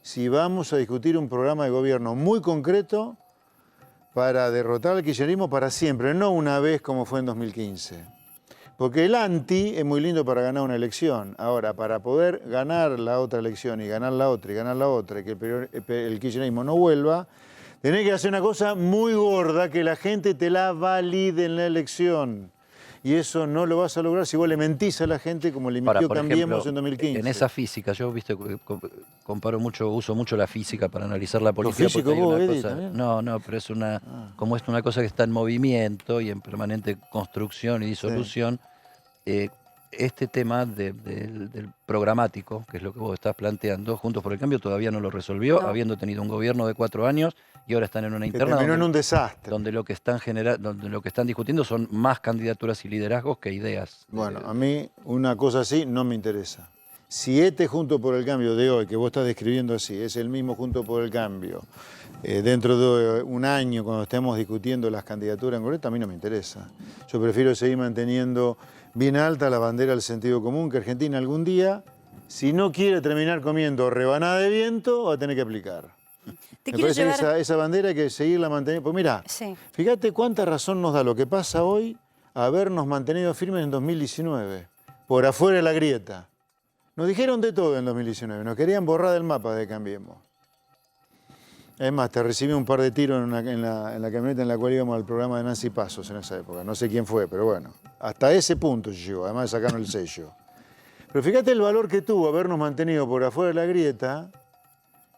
si vamos a discutir un programa de gobierno muy concreto para derrotar al kirchnerismo para siempre, no una vez como fue en 2015. Porque el anti es muy lindo para ganar una elección. Ahora, para poder ganar la otra elección y ganar la otra y ganar la otra, y que el kirchnerismo no vuelva, tenés que hacer una cosa muy gorda, que la gente te la valide en la elección. Y eso no lo vas a lograr si vos le mentís a la gente como le mintió Cambiemos en 2015. En esa física, yo uso mucho la física para analizar la política. ¿Lo físico vos, Eddie, también? No, pero es como es una cosa que está en movimiento y en permanente construcción y disolución, este tema del programático, que es lo que vos estás planteando, Juntos por el Cambio todavía no lo resolvió, habiendo tenido un gobierno de 4 años y ahora están en una interna terminó en un desastre. donde lo que están discutiendo son más candidaturas y liderazgos que ideas. Bueno, a mí una cosa así no me interesa. Si este Juntos por el Cambio de hoy, que vos estás describiendo así, es el mismo Juntos por el Cambio, dentro de un año, cuando estemos discutiendo las candidaturas en concreto, a mí no me interesa. Yo prefiero seguir manteniendo bien alta la bandera del sentido común, que Argentina algún día, si no quiere terminar comiendo rebanada de viento, va a tener que aplicar. Me parece que esa bandera hay que seguirla manteniendo. Pues mira, fíjate cuánta razón nos da lo que pasa hoy a habernos mantenido firmes en 2019, por afuera de la grieta. Nos dijeron de todo en 2019, nos querían borrar del mapa de Cambiemos. Es más, te recibí un par de tiros en la camioneta en la cual íbamos al programa de Nancy Pasos en esa época. No sé quién fue, pero bueno. Hasta ese punto llegó, además de sacarnos el sello. Pero fíjate el valor que tuvo habernos mantenido por afuera de la grieta,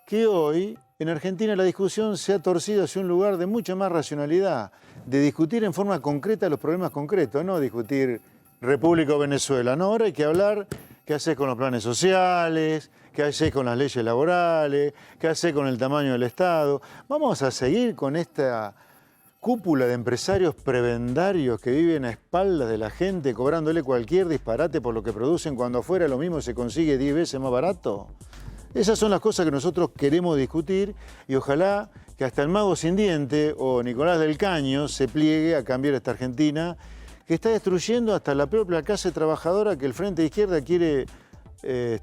que hoy en Argentina la discusión se ha torcido hacia un lugar de mucha más racionalidad, de discutir en forma concreta los problemas concretos, no discutir República o Venezuela. No, ahora hay que hablar qué haces con los planes sociales, qué haces con las leyes laborales, qué haces con el tamaño del Estado. Vamos a seguir con esta cúpula de empresarios prebendarios que viven a espaldas de la gente, cobrándole cualquier disparate por lo que producen, cuando afuera lo mismo se consigue 10 veces más barato. Esas son las cosas que nosotros queremos discutir y ojalá que hasta el mago sin diente o Nicolás del Caño se pliegue a cambiar esta Argentina que está destruyendo hasta la propia clase trabajadora que el Frente de Izquierda quiere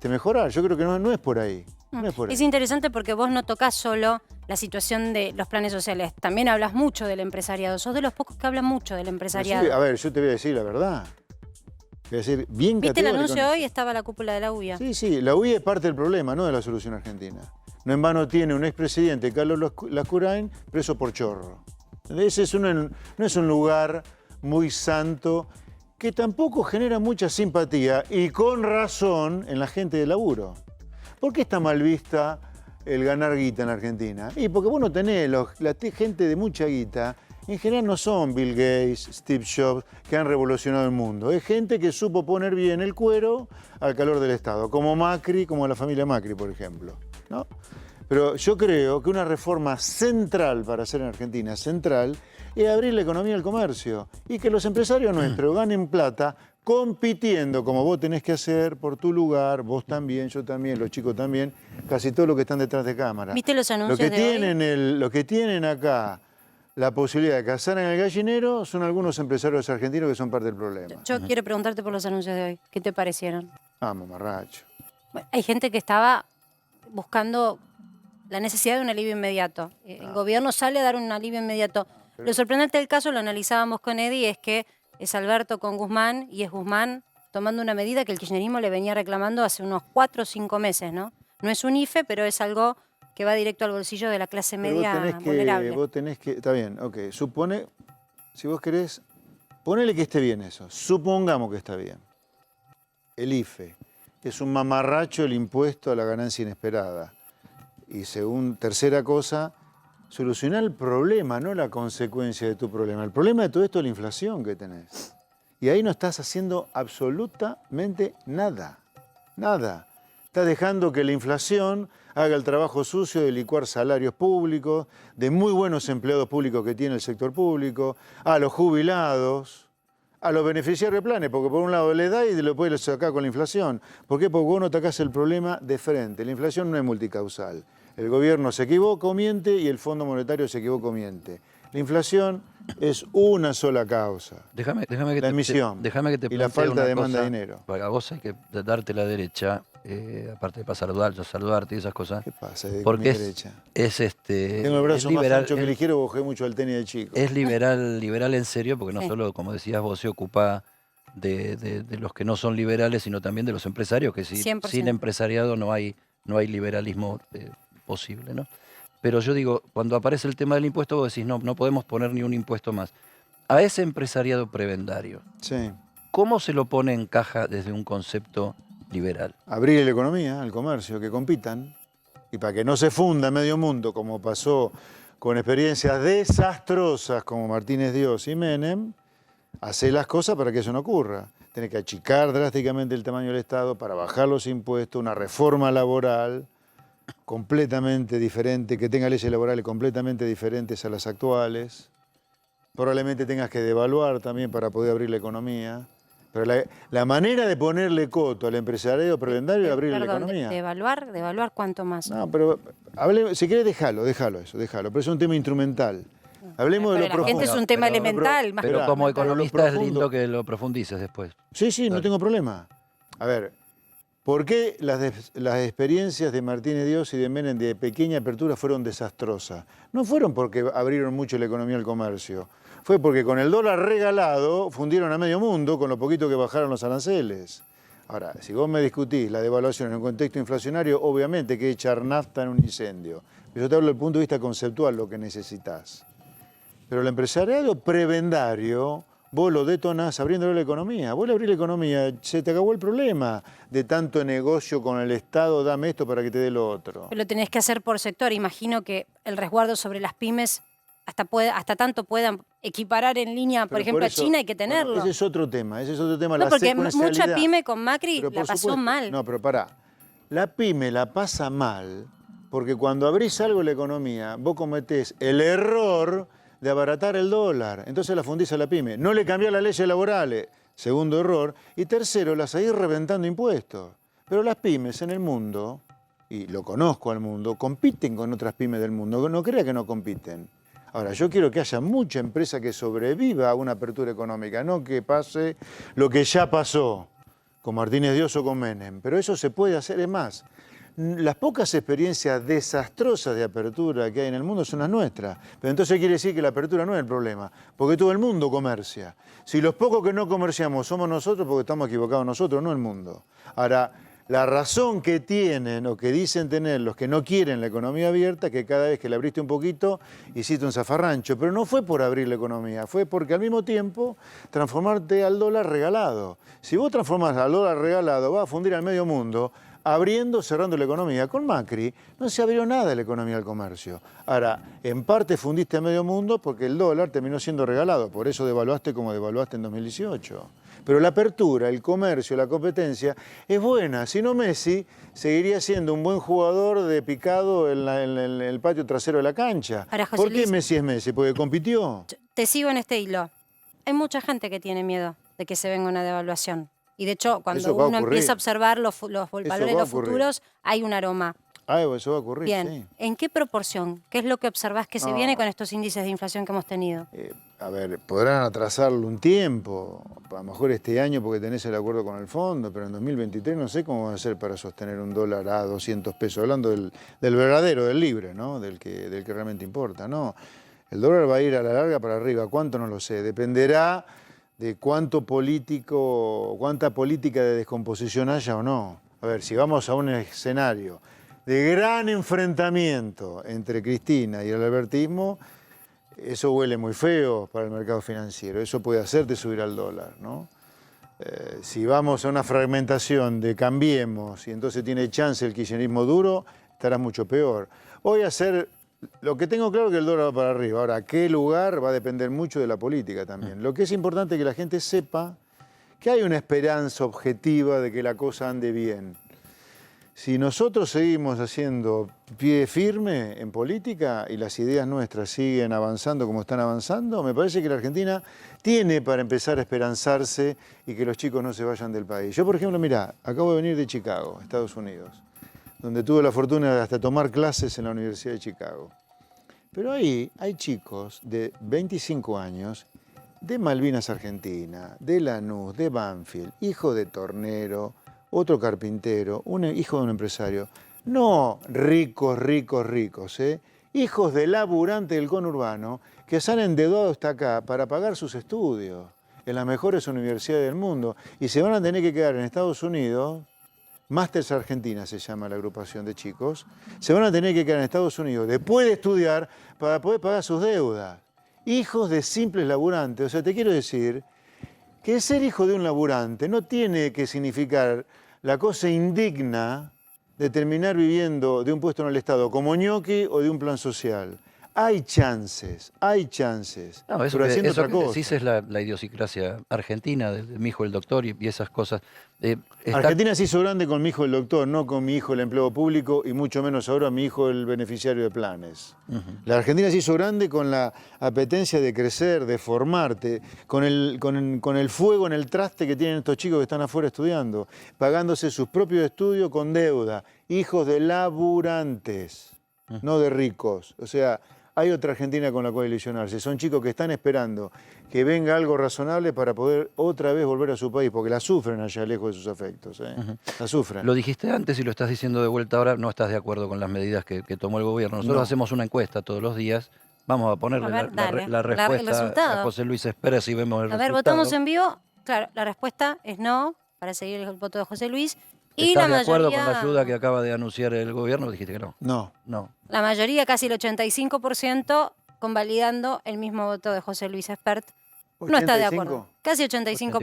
mejorar. Yo creo que no es por ahí. No es por ahí. Es interesante porque vos no tocás solo la situación de los planes sociales, también hablas mucho del empresariado. Sos de los pocos que hablan mucho del empresariado. Sí, a ver, yo te voy a decir la verdad. Te voy a decir bien ¿Viste el categórico. anuncio hoy? Estaba la cúpula de la UIA. Sí, la UIA es parte del problema, no de la solución argentina. No en vano tiene un expresidente, Carlos Lascurain, preso por chorro. Ese no es un lugar muy santo que tampoco genera mucha simpatía y con razón en la gente de laburo. ¿Por qué está mal vista el ganar guita en Argentina? Y porque vos no tenés, la gente de mucha guita, en general no son Bill Gates, Steve Jobs, que han revolucionado el mundo. Es gente que supo poner bien el cuero al calor del Estado, como Macri, como la familia Macri, por ejemplo, ¿no? Pero yo creo que una reforma central para hacer en Argentina, central, es abrir la economía al comercio y que los empresarios nuestros ganen plata compitiendo como vos tenés que hacer por tu lugar, vos también, yo también, los chicos también, casi todos los que están detrás de cámara. ¿Viste los anuncios de hoy? Los que tienen acá la posibilidad de cazar en el gallinero son algunos empresarios argentinos que son parte del problema. Yo quiero preguntarte por los anuncios de hoy. ¿Qué te parecieron? Ah, mamarracho. Bueno, hay gente que estaba buscando la necesidad de un alivio inmediato. El gobierno sale a dar un alivio inmediato. Lo sorprendente del caso, lo analizábamos con Eddie, es que es Alberto con Guzmán y es Guzmán tomando una medida que el kirchnerismo le venía reclamando hace unos 4 o 5 meses, ¿no? No es un IFE, pero es algo que va directo al bolsillo de la clase media vulnerable. Vos tenés que, está bien, ok, supone, si vos querés, ponele que esté bien eso, supongamos que está bien. El IFE es un mamarracho el impuesto a la ganancia inesperada. Y tercera cosa, solucionar el problema, no la consecuencia de tu problema. El problema de todo esto es la inflación que tenés. Y ahí no estás haciendo absolutamente nada. Nada. Estás dejando que la inflación haga el trabajo sucio de licuar salarios públicos, de muy buenos empleados públicos que tiene el sector público, a los jubilados, a los beneficiarios de planes, porque por un lado le da y lo puedes sacar con la inflación. ¿Por qué? Porque vos no atacás el problema de frente. La inflación no es multicausal. El gobierno se equivoca o miente y el Fondo Monetario se equivoca o miente. La inflación es una sola causa. Déjame que la emisión y la falta de demanda de dinero. A vos hay que darte la derecha, aparte de saludarte y esas cosas. ¿Qué pasa de porque mi derecha? Tengo el brazo más ancho que ligero, bajé mucho al tenis de chico. Es liberal en serio, porque no solo, como decías vos, se ocupa de los que no son liberales, sino también de los empresarios, que sin empresariado no hay liberalismo posible, ¿no? Pero yo digo, cuando aparece el tema del impuesto, vos decís, no podemos poner ni un impuesto más. A ese empresariado prebendario, sí, ¿cómo se lo pone en caja desde un concepto liberal? Abrir la economía, el comercio, que compitan, y para que no se funda medio mundo, como pasó con experiencias desastrosas como Martínez Dios y Menem, hacer las cosas para que eso no ocurra. Tenés que achicar drásticamente el tamaño del Estado para bajar los impuestos, una reforma laboral completamente diferente, que tenga leyes laborales completamente diferentes a las actuales. Probablemente tengas que devaluar también para poder abrir la economía. Pero la manera de ponerle coto al empresariado prebendario es abrir la economía. ¿Devaluar cuánto más? No, pero si querés déjalo eso, pero es un tema instrumental. Hablemos de lo profundo. La gente es un tema elemental. Pero como economista es lindo que lo profundices después. Sí, no tengo problema. A ver, ¿por qué las experiencias de Martínez Dios y de Menem de pequeña apertura fueron desastrosas? No fueron porque abrieron mucho la economía al comercio. Fue porque con el dólar regalado fundieron a medio mundo con lo poquito que bajaron los aranceles. Ahora, si vos me discutís la devaluación en un contexto inflacionario, obviamente que echar nafta en un incendio. Yo te hablo desde el punto de vista conceptual, lo que necesitas. Pero el empresariado prebendario, vos lo detonás abriéndole la economía. Vos le abrís la economía, se te acabó el problema de tanto negocio con el Estado, dame esto para que te dé lo otro. Pero lo tenés que hacer por sector. Imagino que el resguardo sobre las pymes, hasta tanto puedan equiparar en línea, por Pero ejemplo, eso, a China, hay que tenerlo. Bueno, ese es otro tema, No, la porque secuencialidad. mucha pyme con Macri Pero la por pasó supuesto, mal. No, pero pará. La pyme la pasa mal porque cuando abrís algo en la economía, vos cometés el error de abaratar el dólar. Entonces la fundís a la pyme. No le cambiás las leyes laborales. Segundo error. Y tercero, la seguís reventando impuestos. Pero las pymes en el mundo, y lo conozco al mundo, compiten con otras pymes del mundo. No crea que no compiten. Ahora, yo quiero que haya mucha empresa que sobreviva a una apertura económica, no que pase lo que ya pasó con Martínez Dios o con Menem. Pero eso se puede hacer, es más. Las pocas experiencias desastrosas de apertura que hay en el mundo son las nuestras. Pero entonces quiere decir que la apertura no es el problema, porque todo el mundo comercia. Si los pocos que no comerciamos somos nosotros, porque estamos equivocados nosotros, no el mundo. Ahora, la razón que tienen o que dicen tener los que no quieren la economía abierta, que cada vez que la abriste un poquito, hiciste un zafarrancho. Pero no fue por abrir la economía, fue porque al mismo tiempo transformarte al dólar regalado. Si vos transformás al dólar regalado, vas a fundir al medio mundo, abriendo, cerrando la economía. Con Macri no se abrió nada de la economía al comercio. Ahora, en parte fundiste a medio mundo porque el dólar terminó siendo regalado, por eso devaluaste como devaluaste en 2018. Pero la apertura, el comercio, la competencia es buena. Si no, Messi seguiría siendo un buen jugador de picado en el patio trasero de la cancha. Ahora, José ¿Por qué Luis, Messi es Messi? Porque compitió. te sigo en este hilo. Hay mucha gente que tiene miedo de que se venga una devaluación. Y de hecho, cuando Eso va a uno ocurrir. empieza a observar los valores va de a los ocurrir. futuros, hay un aroma. Ah, eso va a ocurrir, Bien, sí. ¿en qué proporción? ¿Qué es lo que observás que se No. viene con estos índices de inflación que hemos tenido? A ver, podrán atrasarlo un tiempo, a lo mejor este año porque tenés el acuerdo con el fondo, pero en 2023 no sé cómo va a ser para sostener un dólar a 200 pesos, hablando del verdadero, del libre, ¿no? Del que realmente importa, ¿no? El dólar va a ir a la larga para arriba, ¿cuánto? No lo sé, dependerá de cuánta política de descomposición haya o no. A ver, si vamos a un escenario de gran enfrentamiento entre Cristina y el albertismo, eso huele muy feo para el mercado financiero, eso puede hacerte subir al dólar, ¿no? Si vamos a una fragmentación de cambiemos y entonces tiene chance el kirchnerismo duro, estará mucho peor. Voy a hacer, lo que tengo claro es que el dólar va para arriba. Ahora, ¿qué lugar? Va a depender mucho de la política también. Lo que es importante es que la gente sepa que hay una esperanza objetiva de que la cosa ande bien. Si nosotros seguimos haciendo pie firme en política y las ideas nuestras siguen avanzando como están avanzando, me parece que la Argentina tiene para empezar a esperanzarse y que los chicos no se vayan del país. Yo, por ejemplo, mirá, acabo de venir de Chicago, Estados Unidos, donde tuve la fortuna de hasta tomar clases en la Universidad de Chicago. Pero ahí hay chicos de 25 años de Malvinas Argentina, de Lanús, de Banfield, hijo de tornero, otro carpintero, hijo de un empresario. No ricos, hijos de laburantes del conurbano que se han endeudado hasta acá para pagar sus estudios en las mejores universidades del mundo y se van a tener que quedar en Estados Unidos. Masters Argentina se llama la agrupación de chicos. Se van a tener que quedar en Estados Unidos después de estudiar para poder pagar sus deudas. Hijos de simples laburantes. O sea, te quiero decir que ser hijo de un laburante no tiene que significar la cosa indigna de terminar viviendo de un puesto en el Estado como ñoqui o de un plan social. Hay chances, No, eso pero que, haciendo eso otra que cosa. decís es la idiosincrasia argentina, de mi hijo el doctor y esas cosas. Argentina se hizo grande con mi hijo el doctor, no con mi hijo el empleo público y mucho menos ahora mi hijo el beneficiario de planes. La Argentina se hizo grande con la apetencia de crecer, de formarte, con el fuego en el traste que tienen estos chicos que están afuera estudiando, pagándose sus propios estudios con deuda, hijos de laburantes, no de ricos. O sea, hay otra Argentina con la cual ilusionarse. Son chicos que están esperando que venga algo razonable para poder otra vez volver a su país, porque la sufren allá lejos de sus afectos. La sufren. Lo dijiste antes y lo estás diciendo de vuelta ahora, no estás de acuerdo con las medidas que tomó el gobierno. Nosotros No. hacemos una encuesta todos los días. Vamos a ponerle A ver, dale, la el respuesta resultado. a José Luis Espera si vemos el A ver, resultado. votamos en vivo. Claro, la respuesta es no, para seguir el voto de José Luis. Y ¿Estás la de acuerdo con la mayoría- ayuda que acaba de anunciar el gobierno? Dijiste que no. No. No. La mayoría, casi el 85%, convalidando el mismo voto de José Luis Espert. No está de 85. acuerdo. Casi 85%.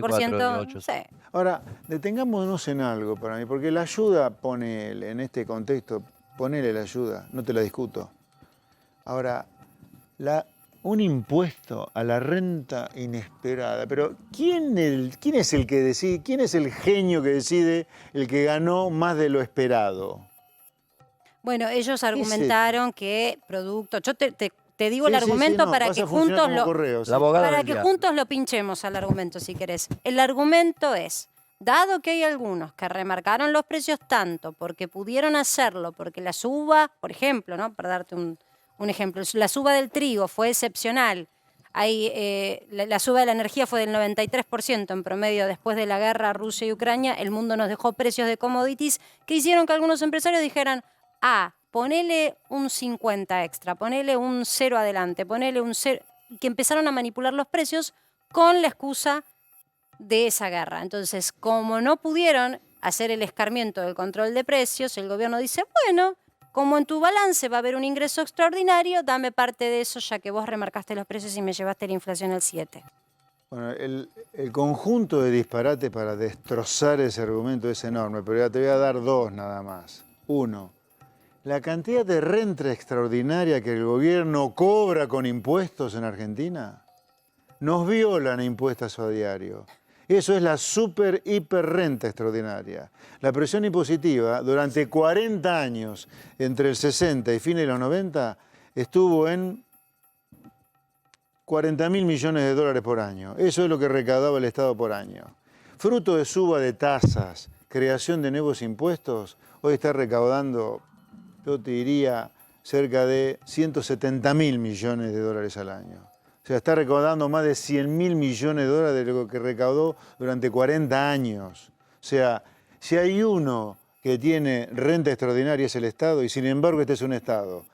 84,8. Sí. Ahora, detengámonos en algo para mí, porque la ayuda, en este contexto, ponele la ayuda, no te la discuto. Ahora, un impuesto a la renta inesperada, pero ¿quién es el que decide? ¿Quién es el genio que decide el que ganó más de lo esperado? Bueno, ellos es argumentaron que producto. Yo te digo el Sí, sí, sí, argumento no, para vas que a funcionar juntos como lo. correo, sí. La abogada Para del que diablo. juntos lo pinchemos al argumento, si querés. El argumento es, dado que hay algunos que remarcaron los precios tanto porque pudieron hacerlo, porque la suba, por ejemplo, ¿no? Para darte un ejemplo, la suba del trigo fue excepcional. La suba de la energía fue del 93% en promedio después de la guerra Rusia y Ucrania. El mundo nos dejó precios de commodities que hicieron que algunos empresarios dijeran, ponele un 50 extra, ponele un 0 adelante, ponele un 0, que empezaron a manipular los precios con la excusa de esa guerra. Entonces, como no pudieron hacer el escarmiento del control de precios, el gobierno dice, bueno, como en tu balance va a haber un ingreso extraordinario, dame parte de eso ya que vos remarcaste los precios y me llevaste la inflación al 7. Bueno, el conjunto de disparates para destrozar ese argumento es enorme, pero ya te voy a dar dos nada más. Uno, la cantidad de renta extraordinaria que el gobierno cobra con impuestos en Argentina, nos violan impuestos a diario. Eso es la super hiper renta extraordinaria. La presión impositiva durante 40 años, entre el 60 y fines de los 90, estuvo en 40.000 millones de dólares por año. Eso es lo que recaudaba el Estado por año. Fruto de suba de tasas, creación de nuevos impuestos, hoy está recaudando, yo te diría, cerca de 170.000 millones de dólares al año. O sea, está recaudando más de 100.000 millones de dólares de lo que recaudó durante 40 años. O sea, si hay uno que tiene renta extraordinaria es el Estado, y sin embargo este es un Estado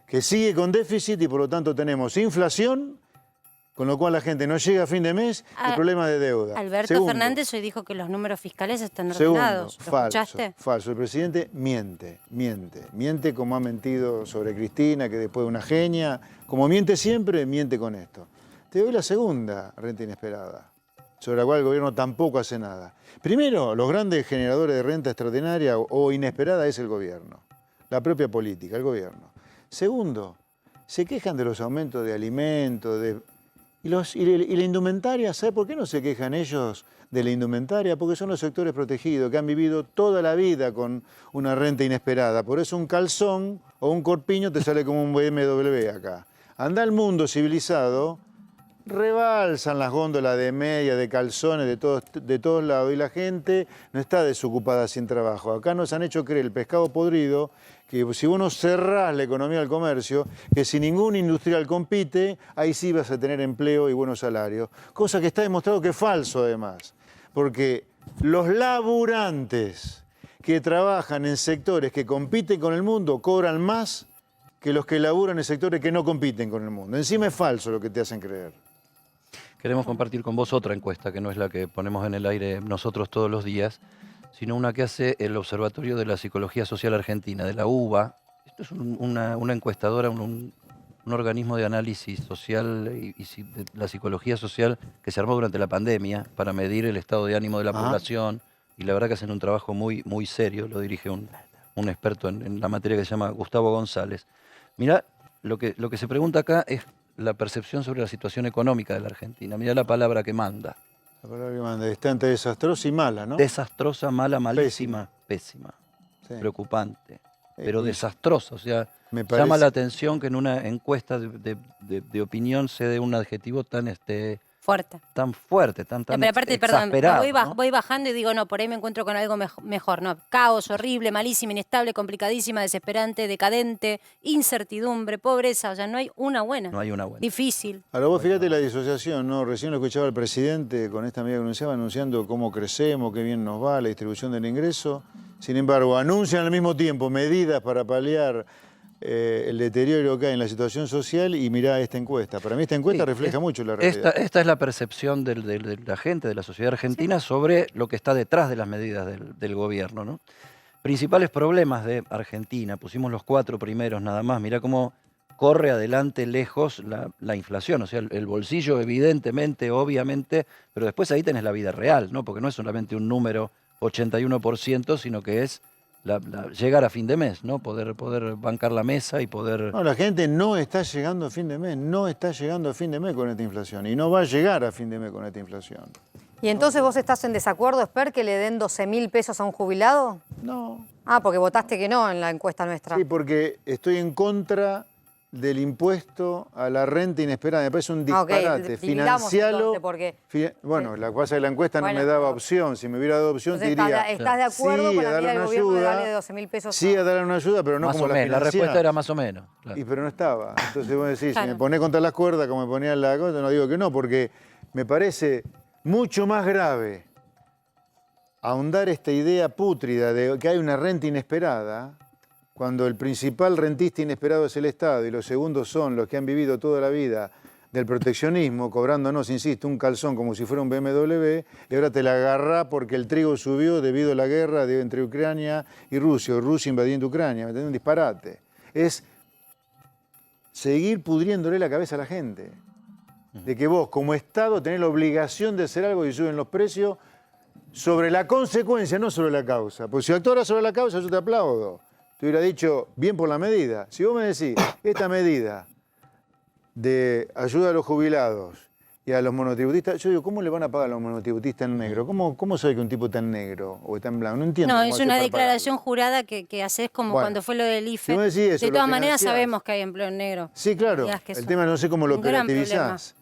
que sigue con déficit y por lo tanto tenemos inflación, con lo cual la gente no llega a fin de mes y problemas de deuda. Alberto Segundo, Fernández hoy dijo que los números fiscales están Segundo, ordenados. ¿Lo falso, escuchaste? falso. El presidente miente como ha mentido sobre Cristina, que después de una genia. Como miente siempre, miente con esto. Te doy la segunda renta inesperada, sobre la cual el gobierno tampoco hace nada. Primero, los grandes generadores de renta extraordinaria o inesperada es el gobierno, la propia política, el gobierno. Segundo, se quejan de los aumentos de alimentos, y la indumentaria. ¿Sabe por qué no se quejan ellos de la indumentaria? Porque son los sectores protegidos que han vivido toda la vida con una renta inesperada. Por eso un calzón o un corpiño te sale como un BMW acá. Anda al mundo civilizado, rebalsan las góndolas de media, de calzones, de todos lados, y la gente no está desocupada sin trabajo. Acá nos han hecho creer el pescado podrido, que si uno cerrás la economía del comercio, que si ningún industrial compite, ahí sí vas a tener empleo y buenos salarios. Cosa que está demostrado que es falso además, porque los laburantes que trabajan en sectores que compiten con el mundo cobran más que los que laburan en sectores que no compiten con el mundo. Encima es falso lo que te hacen creer. Queremos compartir con vos otra encuesta, que no es la que ponemos en el aire nosotros todos los días, sino una que hace el Observatorio de la Psicología Social Argentina, de la UBA. Esto es una encuestadora, un organismo de análisis social y de la psicología social que se armó durante la pandemia para medir el estado de ánimo de la población, y la verdad que hacen un trabajo muy, muy serio, lo dirige un experto en la materia que se llama Gustavo González. Mirá, lo que se pregunta acá es la percepción sobre la situación económica de la Argentina. Mirá la palabra que manda. La palabra que manda está entre desastrosa y mala, ¿no? Desastrosa, mala, malísima, pésima. Sí. Preocupante, pero y- desastrosa. O sea, Me llama parece- la atención que en una encuesta de opinión se dé un adjetivo tan Fuerte. tan fuerte, tan Pero aparte, perdón, exasperado, voy, ¿no? voy bajando y digo, no, por ahí me encuentro con algo mejor, no. Caos, horrible, malísima, inestable, complicadísima, desesperante, decadente, incertidumbre, pobreza, o sea, no hay una buena. No hay una buena. Difícil. Ahora vos fíjate la disociación, ¿no? Recién lo escuchaba el presidente con esta medida que anunciaba, anunciando cómo crecemos, qué bien nos va la distribución del ingreso. Sin embargo, anuncian al mismo tiempo medidas para paliar el deterioro que hay en la situación social y mirá esta encuesta. Para mí esta encuesta refleja mucho la realidad. Esta es la percepción de la gente, de la sociedad argentina, sobre lo que está detrás de las medidas del gobierno, ¿no? Principales problemas de Argentina, pusimos los 4 primeros nada más, mirá cómo corre adelante lejos la inflación, o sea, el bolsillo evidentemente, obviamente, pero después ahí tenés la vida real, ¿no? Porque no es solamente un número 81%, sino que es llegar a fin de mes, ¿no? Poder bancar la mesa y poder... No, la gente no está llegando a fin de mes, no está llegando a fin de mes con esta inflación y no va a llegar a fin de mes con esta inflación. ¿Y entonces vos estás en desacuerdo, Esper, que le den 12.000 pesos a un jubilado? No. Ah, porque votaste que no en la encuesta nuestra. Sí, porque estoy en contra del impuesto a la renta inesperada. Me parece un disparate. Financialo. Bueno, la cosa de la encuesta no me daba opción. Si me hubiera dado opción, te diría... ¿Estás de acuerdo con la medida del gobierno de darle 12.000 pesos? Sí, a darle una ayuda, pero no más como o menos, la respuesta era más o menos. Claro. Pero no estaba. Entonces vos decís, si me ponés contra las cuerdas, como me ponía la cosa, no digo que no, porque me parece mucho más grave ahondar esta idea pútrida de que hay una renta inesperada, cuando el principal rentista inesperado es el Estado y los segundos son los que han vivido toda la vida del proteccionismo, cobrándonos, insisto, un calzón como si fuera un BMW, y ahora te la agarrá porque el trigo subió debido a la guerra entre Ucrania y Rusia, o Rusia invadiendo Ucrania. ¿Me entiendes? Un disparate. Es seguir pudriéndole la cabeza a la gente. De que vos, como Estado, tenés la obligación de hacer algo y suben los precios sobre la consecuencia, no sobre la causa. Porque si actuaras sobre la causa, yo te aplaudo. Te hubiera dicho, bien por la medida. Si vos me decís, esta medida de ayuda a los jubilados y a los monotributistas, yo digo, ¿cómo le van a pagar a los monotributistas en negro? ¿Cómo sabe que un tipo tan negro o tan blanco? No entiendo. No, es una declaración jurada que haces como cuando fue lo del IFE. Si vos decís eso, de todas maneras sabemos que hay empleo en negro. Sí, claro. El tema no sé cómo lo operativizás.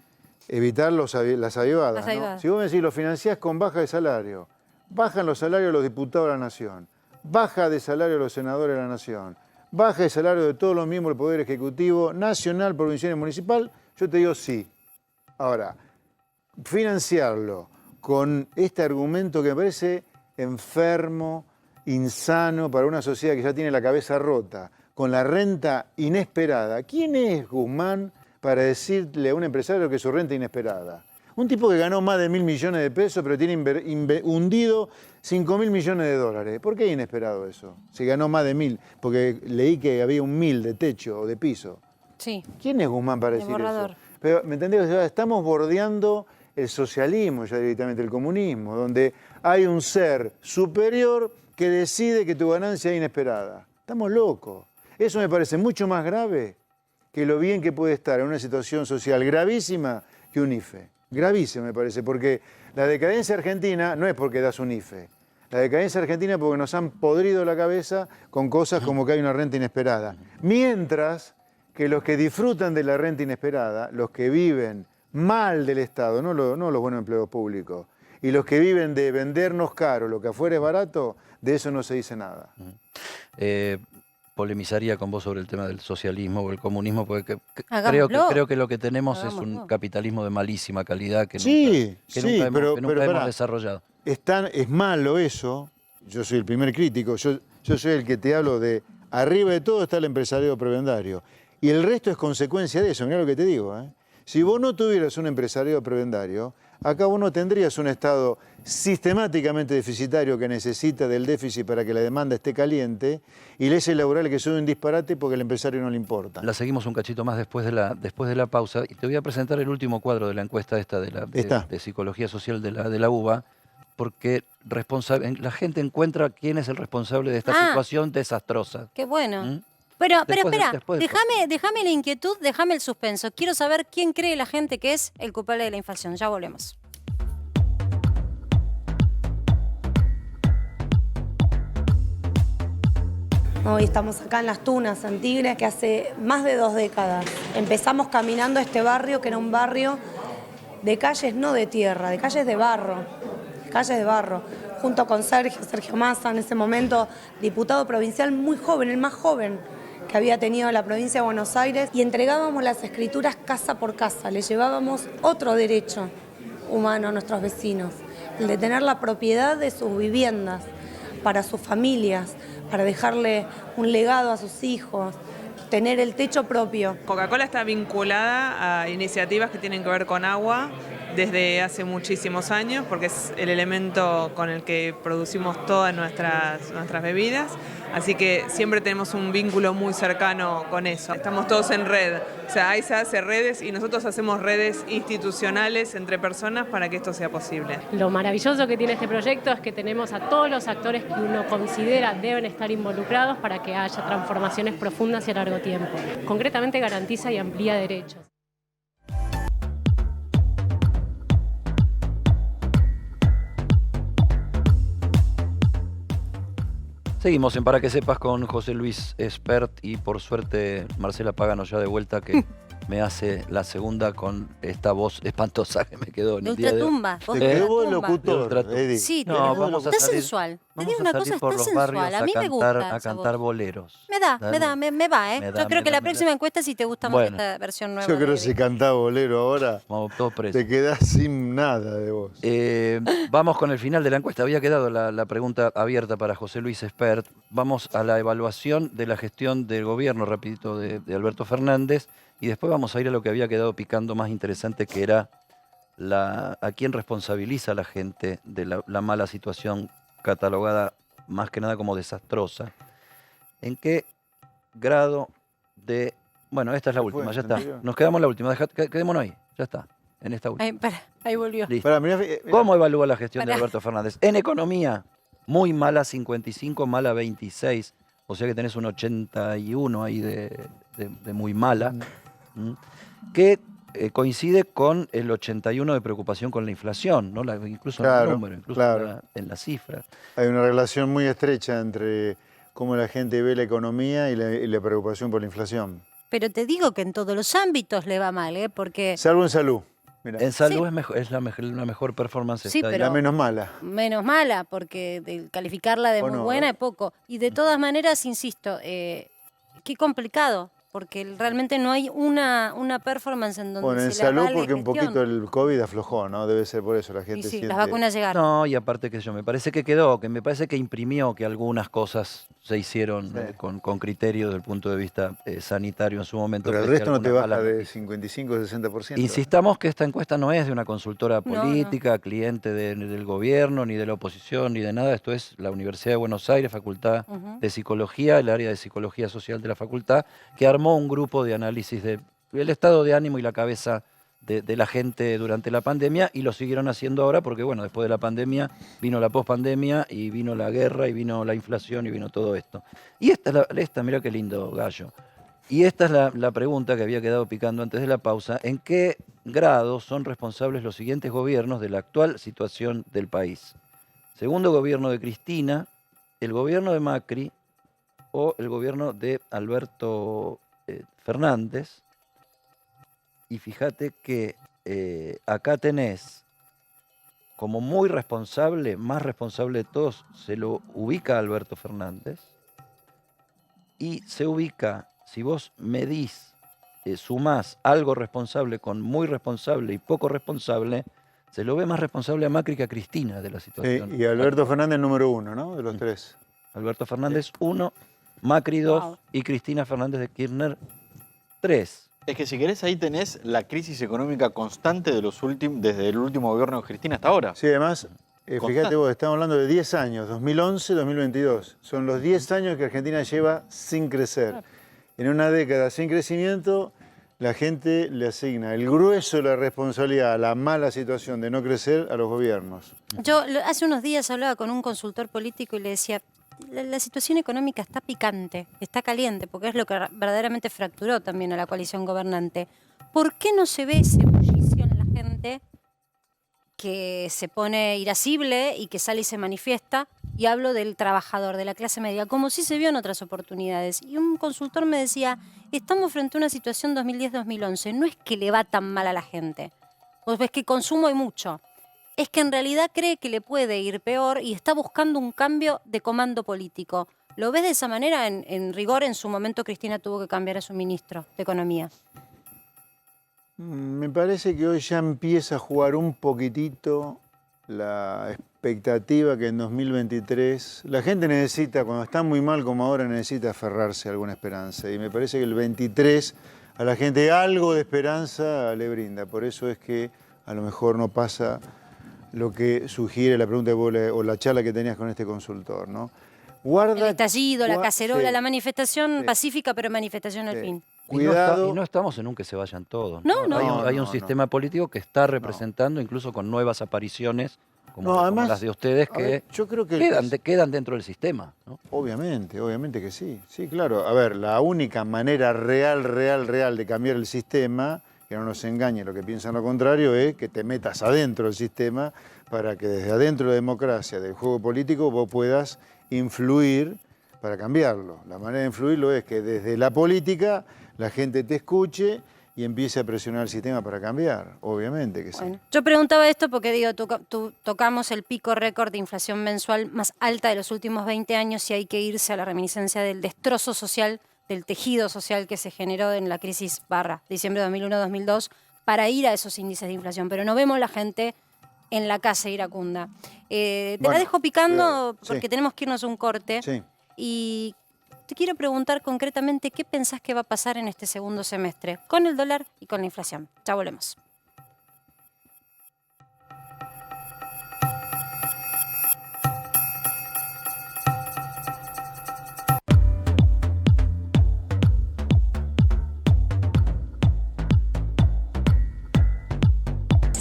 Evitar las avivadas, ¿no? Si vos me decís, lo financiás con baja de salario, bajan los salarios de los diputados de la Nación, baja de salario de los senadores de la Nación, baja de salario de todos los miembros del Poder Ejecutivo, nacional, provincial y municipal, yo te digo sí. Ahora, financiarlo con este argumento que me parece enfermo, insano para una sociedad que ya tiene la cabeza rota, con la renta inesperada. ¿Quién es Guzmán para decirle a un empresario que su renta inesperada? Un tipo que ganó más de 1.000 millones de pesos, pero tiene hundido 5.000 millones de dólares. ¿Por qué inesperado eso? Si ganó más de 1.000, porque leí que había 1.000 de techo o de piso. Sí. ¿Quién es Guzmán para decir eso? Pero, ¿me entendés? Estamos bordeando el socialismo, ya directamente el comunismo, donde hay un ser superior que decide que tu ganancia es inesperada. Estamos locos. Eso me parece mucho más grave que lo bien que puede estar en una situación social gravísima que un IFE. Gravísimo me parece, porque la decadencia argentina no es porque das un IFE. La decadencia argentina es porque nos han podrido la cabeza con cosas como que hay una renta inesperada. Mientras que los que disfrutan de la renta inesperada, los que viven mal del Estado, no los buenos empleos públicos, y los que viven de vendernos caro, lo que afuera es barato, de eso no se dice nada. Polemizaría con vos sobre el tema del socialismo o el comunismo, porque creo que lo que tenemos es un capitalismo de malísima calidad que nunca hemos desarrollado. Es malo eso, yo soy el primer crítico, yo soy el que te hablo de arriba de todo está el empresario prebendario. Y el resto es consecuencia de eso, mirá lo que te digo. Si vos no tuvieras un empresario prebendario, acá vos no tendrías un Estado sistemáticamente deficitario que necesita del déficit para que la demanda esté caliente y leyes laborales que son un disparate porque al empresario no le importa. La seguimos un cachito más después de la pausa y te voy a presentar el último cuadro de la encuesta de Psicología Social de la UBA, porque la gente encuentra quién es el responsable de esta situación desastrosa. Qué bueno. Pero espera, déjame la inquietud, déjame el suspenso. Quiero saber quién cree la gente que es el culpable de la inflación. Ya volvemos. Hoy estamos acá en Las Tunas, en Tigre, que hace más de 2 décadas. Empezamos caminando este barrio, que era un barrio de calles no de tierra, de calles de barro. Calles de barro. Junto con Sergio Massa, en ese momento diputado provincial muy joven, el más joven que había tenido la provincia de Buenos Aires, y entregábamos las escrituras casa por casa, le llevábamos otro derecho humano a nuestros vecinos, el de tener la propiedad de sus viviendas para sus familias, para dejarle un legado a sus hijos, tener el techo propio. Coca-Cola está vinculada a iniciativas que tienen que ver con agua desde hace muchísimos años, porque es el elemento con el que producimos todas nuestras bebidas, así que siempre tenemos un vínculo muy cercano con eso. Estamos todos en red, o sea, AISA hace redes y nosotros hacemos redes institucionales entre personas para que esto sea posible. Lo maravilloso que tiene este proyecto es que tenemos a todos los actores que uno considera deben estar involucrados para que haya transformaciones profundas y a largo tiempo. Concretamente garantiza y amplía derechos. Seguimos en Para que sepas con José Luis Espert y por suerte Marcela Pagano ya de vuelta que me hace la segunda con esta voz espantosa que me quedó en el día de hoy. Ultratumba. Te quedó el locutor, Eddie. Sí, No, vamos a está salir- sensual. Te Vamos digo a una salir cosa, por está los barrios sensual. A mí me gusta a esa cantar voz. boleros. Me va, Me da, Yo creo que la me próxima da. encuesta si te gusta más Bueno. esta versión nueva. Yo creo de que si Eddie. cantás bolero ahora, Vamos todos presos. te quedás sin nada de voz. Vamos con el final de la encuesta. Había quedado la pregunta abierta para José Luis Espert. Vamos a la evaluación de la gestión del gobierno, rapidito, de Alberto Fernández. Y después vamos a ir a lo que había quedado picando más interesante, que era a quién responsabiliza a la gente de la mala situación catalogada más que nada como desastrosa. ¿En qué grado de... Bueno, esta es la última, ya está. anterior. Nos quedamos en la última. Quedémonos ahí, ya está, en esta última. Ay, para, ahí volvió. Listo. Pará, mirá, ¿Cómo evalúa la gestión de Pará. Alberto Fernández? En economía, muy mala 55, mala 26. O sea que tenés un 81 ahí de muy mala. Que coincide con el 81 de preocupación con la inflación, ¿no? Incluso en Claro, el número, incluso claro. en la cifra. Hay una relación muy estrecha entre cómo la gente ve la economía y la preocupación por la inflación. Pero te digo que en todos los ámbitos le va mal, ¿eh? Porque Salvo en salud. Mirá. En salud Sí. es, mejor, es la mejor performance. Sí, está ahí. pero- La menos mala. menos mala, porque calificarla de ¿O muy no? buena es poco. Y de todas maneras, insisto, qué complicado, porque realmente no hay una performance en donde Bueno, en se le salud avale porque un gestión. poquito el COVID aflojó, ¿no? Debe ser por eso la Y gente sí, siente... las vacunas llegaron. No, y aparte que me parece que imprimió que algunas cosas se hicieron Sí. con criterio desde el punto de vista sanitario en su momento. Pero el pese a resto no te algunas baja malas de 55 o 60%. Insistamos que esta encuesta no es de una consultora No, no. política, cliente del gobierno, ni de la oposición, ni de nada. Esto es la Universidad de Buenos Aires, Facultad Ujú. de Psicología, el área de Psicología Social de la facultad, que armó un grupo de análisis del estado de ánimo y la cabeza de la gente durante la pandemia, y lo siguieron haciendo ahora porque, bueno, después de la pandemia vino la pospandemia y vino la guerra y vino la inflación y vino todo esto. Y esta mirá qué lindo gallo. Y esta es la pregunta que había quedado picando antes de la pausa. ¿En qué grado son responsables los siguientes gobiernos de la actual situación del país? Segundo gobierno de Cristina, el gobierno de Macri o el gobierno de Alberto Fernández. Y fíjate que acá tenés como muy responsable, más responsable de todos, se lo ubica Alberto Fernández. Y se ubica, si vos medís, sumás algo responsable con muy responsable y poco responsable, se lo ve más responsable a Macri que a Cristina de la Sí, situación. y Alberto Fernández número 1, ¿no? De los tres. Alberto Fernández 1, Macri 2 Wow. y Cristina Fernández de Kirchner 3. Es que si querés ahí tenés la crisis económica constante desde el último gobierno de Cristina hasta ahora. Sí, además, fíjate vos, estamos hablando de 10 años, 2011, 2022. Son los 10 años que Argentina lleva sin crecer. En una década sin crecimiento, la gente le asigna el grueso de la responsabilidad a la mala situación de no crecer a los gobiernos. Yo hace unos días hablaba con un consultor político y le decía, la situación económica está picante, está caliente, porque es lo que verdaderamente fracturó también a la coalición gobernante. ¿Por qué no se ve ese bullicio en la gente que se pone irascible y que sale y se manifiesta? Y hablo del trabajador, de la clase media, como sí se vio en otras oportunidades. Y un consultor me decía, estamos frente a una situación 2010-2011, no es que le va tan mal a la gente, vos ves que consumo hay mucho, es que en realidad cree que le puede ir peor y está buscando un cambio de comando político. ¿Lo ves de esa manera? En rigor, en su momento Cristina tuvo que cambiar a su ministro de Economía. Me parece que hoy ya empieza a jugar un poquitito la expectativa que en 2023 la gente necesita, cuando está muy mal como ahora, necesita aferrarse a alguna esperanza. Y me parece que el 23 a la gente algo de esperanza le brinda. Por eso es que a lo mejor no pasa lo que sugiere la pregunta o la charla que tenías con este consultor, ¿no? El estallido, la cacerola, la manifestación pacífica, pero manifestación al fin. Cuidado. Y no estamos en un que se vayan todos. Hay un sistema político que está representando, incluso con nuevas apariciones, como además, las de ustedes, que, yo creo que quedan dentro del sistema, ¿no? Obviamente que sí. Sí, claro. A ver, la única manera real de cambiar el sistema, que no nos engañe lo que piensan lo contrario, es que te metas adentro del sistema para que desde adentro de la democracia, del juego político, vos puedas influir para cambiarlo. La manera de influirlo es que desde la política la gente te escuche y empiece a presionar el sistema para cambiar, obviamente que sí. Bueno, yo preguntaba esto porque digo, tocamos el pico récord de inflación mensual más alta de los últimos 20 años y hay que irse a la reminiscencia del destrozo social, del tejido social que se generó en la crisis diciembre de 2001-2002 para ir a esos índices de inflación, pero no vemos la gente en la casa iracunda. La dejo picando porque tenemos que irnos a un corte. Sí. Y te quiero preguntar concretamente qué pensás que va a pasar en este segundo semestre con el dólar y con la inflación. Ya volvemos.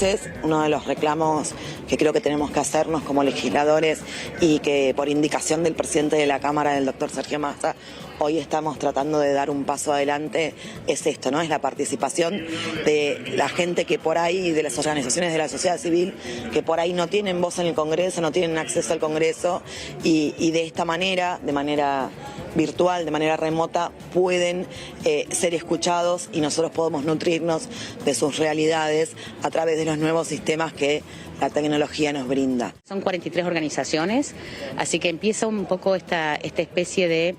Es uno de los reclamos que creo que tenemos que hacernos como legisladores y que por indicación del presidente de la Cámara, del doctor Sergio Massa, hoy estamos tratando de dar un paso adelante, es esto, ¿no? Es la participación de la gente que por ahí, de las organizaciones de la sociedad civil, que por ahí no tienen voz en el Congreso, no tienen acceso al Congreso y de esta manera, de manera virtual, de manera remota, pueden ser escuchados y nosotros podemos nutrirnos de sus realidades a través de los nuevos sistemas que la tecnología nos brinda. Son 43 organizaciones, así que empieza un poco esta especie de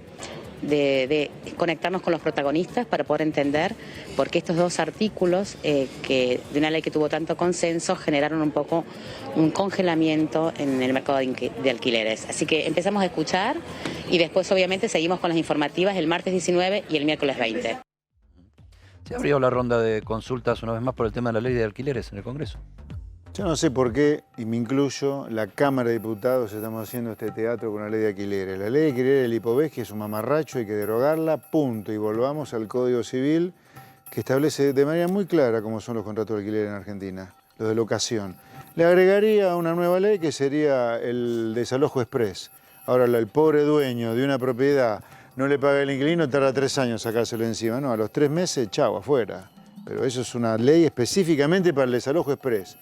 conectarnos con los protagonistas para poder entender por qué estos dos artículos que de una ley que tuvo tanto consenso generaron un poco un congelamiento en el mercado de alquileres. Así que empezamos a escuchar y después obviamente seguimos con las informativas el martes 19 y el miércoles 20. Se abrió la ronda de consultas una vez más por el tema de la ley de alquileres en el Congreso. Yo no sé por qué, y me incluyo, la Cámara de Diputados estamos haciendo este teatro con la ley de alquileres. La ley de alquileres del IPOVES, que es un mamarracho, hay que derogarla, punto. Y volvamos al Código Civil, que establece de manera muy clara cómo son los contratos de alquiler en Argentina, los de locación. Le agregaría una nueva ley que sería el desalojo express. Ahora, el pobre dueño de una propiedad no le paga el inquilino, tarda 3 años sacárselo encima. No, a los 3 meses, chau, afuera. Pero eso es una ley específicamente para el desalojo express.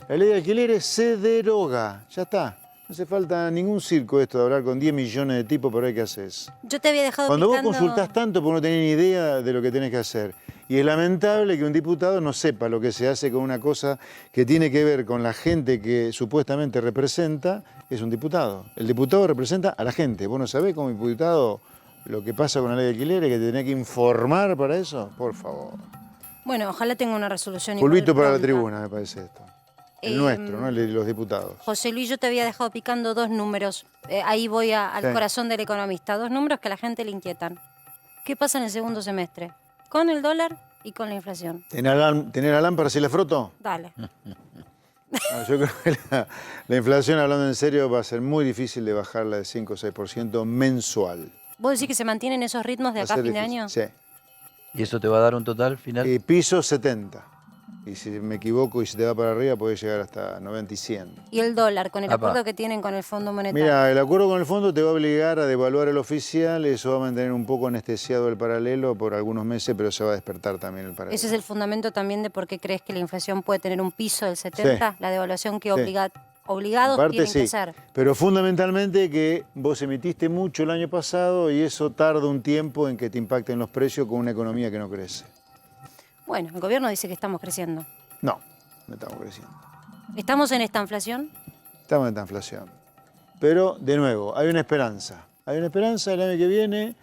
La ley de alquileres se deroga, ya está. No hace falta ningún circo esto de hablar con 10 millones de tipos para ver qué haces. Yo te había dejado Cuando picando... vos consultás tanto porque no tenés ni idea de lo que tenés que hacer. Y es lamentable que un diputado no sepa lo que se hace con una cosa que tiene que ver con la gente que supuestamente representa, es un diputado. El diputado representa a la gente. ¿Vos no sabés como diputado lo que pasa con la ley de alquileres, que te tenés que informar para eso? Por favor. Bueno, ojalá tenga una resolución. Pulvito para la tribuna, me parece esto. El nuestro, ¿no? El de los diputados. José Luis, yo te había dejado picando 2 números. Ahí voy al corazón del economista. 2 números que a la gente le inquietan. ¿Qué pasa en el segundo semestre? Con el dólar y con la inflación. ¿Tener la lámpara si la froto? Dale. No, yo creo que la inflación, hablando en serio, va a ser muy difícil de bajarla de 5 o 6% mensual. ¿Vos decís que se mantienen esos ritmos de acá a fin de año? Sí. ¿Y eso te va a dar un total final? Piso 70. Y si me equivoco y se te va para arriba, puede llegar hasta 90 y 100. ¿Y el dólar, con el acuerdo que tienen con el Fondo Monetario? Mira, el acuerdo con el fondo te va a obligar a devaluar el oficial, eso va a mantener un poco anestesiado el paralelo por algunos meses, pero se va a despertar también el paralelo. ¿Ese es el fundamento también de por qué crees que la inflación puede tener un piso del 70? Sí. La devaluación que Sí. obligados Parte, tienen sí, que ser. pero fundamentalmente que vos emitiste mucho el año pasado y eso tarda un tiempo en que te impacten los precios con una economía que no crece. Bueno, el gobierno dice que estamos creciendo. No estamos creciendo. ¿Estamos en esta inflación? Estamos en esta inflación. Pero, de nuevo, hay una esperanza. Hay una esperanza el año que viene.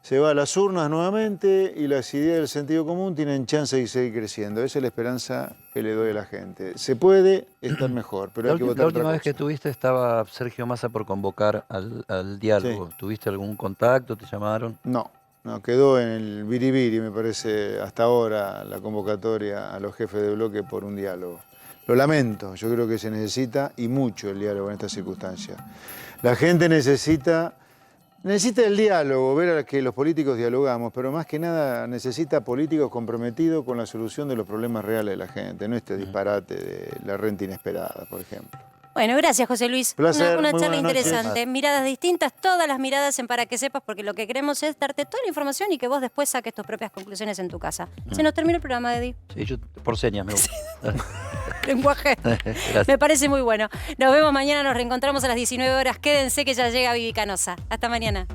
se va a las urnas nuevamente y las ideas del sentido común tienen chance de seguir creciendo. Esa es la esperanza que le doy a la gente. Se puede estar mejor, pero hay que votar La otra última vez cosa. que tuviste estaba Sergio Massa por convocar al diálogo. Sí. ¿Tuviste algún contacto? ¿Te llamaron? No, quedó en el biribiri, me parece, hasta ahora la convocatoria a los jefes de bloque por un diálogo. Lo lamento, yo creo que se necesita y mucho el diálogo en estas circunstancias. La gente necesita el diálogo, ver a que los políticos dialogamos, pero más que nada necesita políticos comprometidos con la solución de los problemas reales de la gente, no este disparate de la renta inesperada, por ejemplo. Bueno, gracias, José Luis. Placer, Una muy charla buenas noches. interesante. Miradas distintas, todas las miradas en Para que Sepas, porque lo que queremos es darte toda la información y que vos después saques tus propias conclusiones en tu casa. Se nos terminó el programa, Eddie. Sí, yo por señas me gusta. Lenguaje. Gracias. Me parece muy bueno. Nos vemos mañana, nos reencontramos a las 19 horas. Quédense que ya llega Vivi Canosa. Hasta mañana.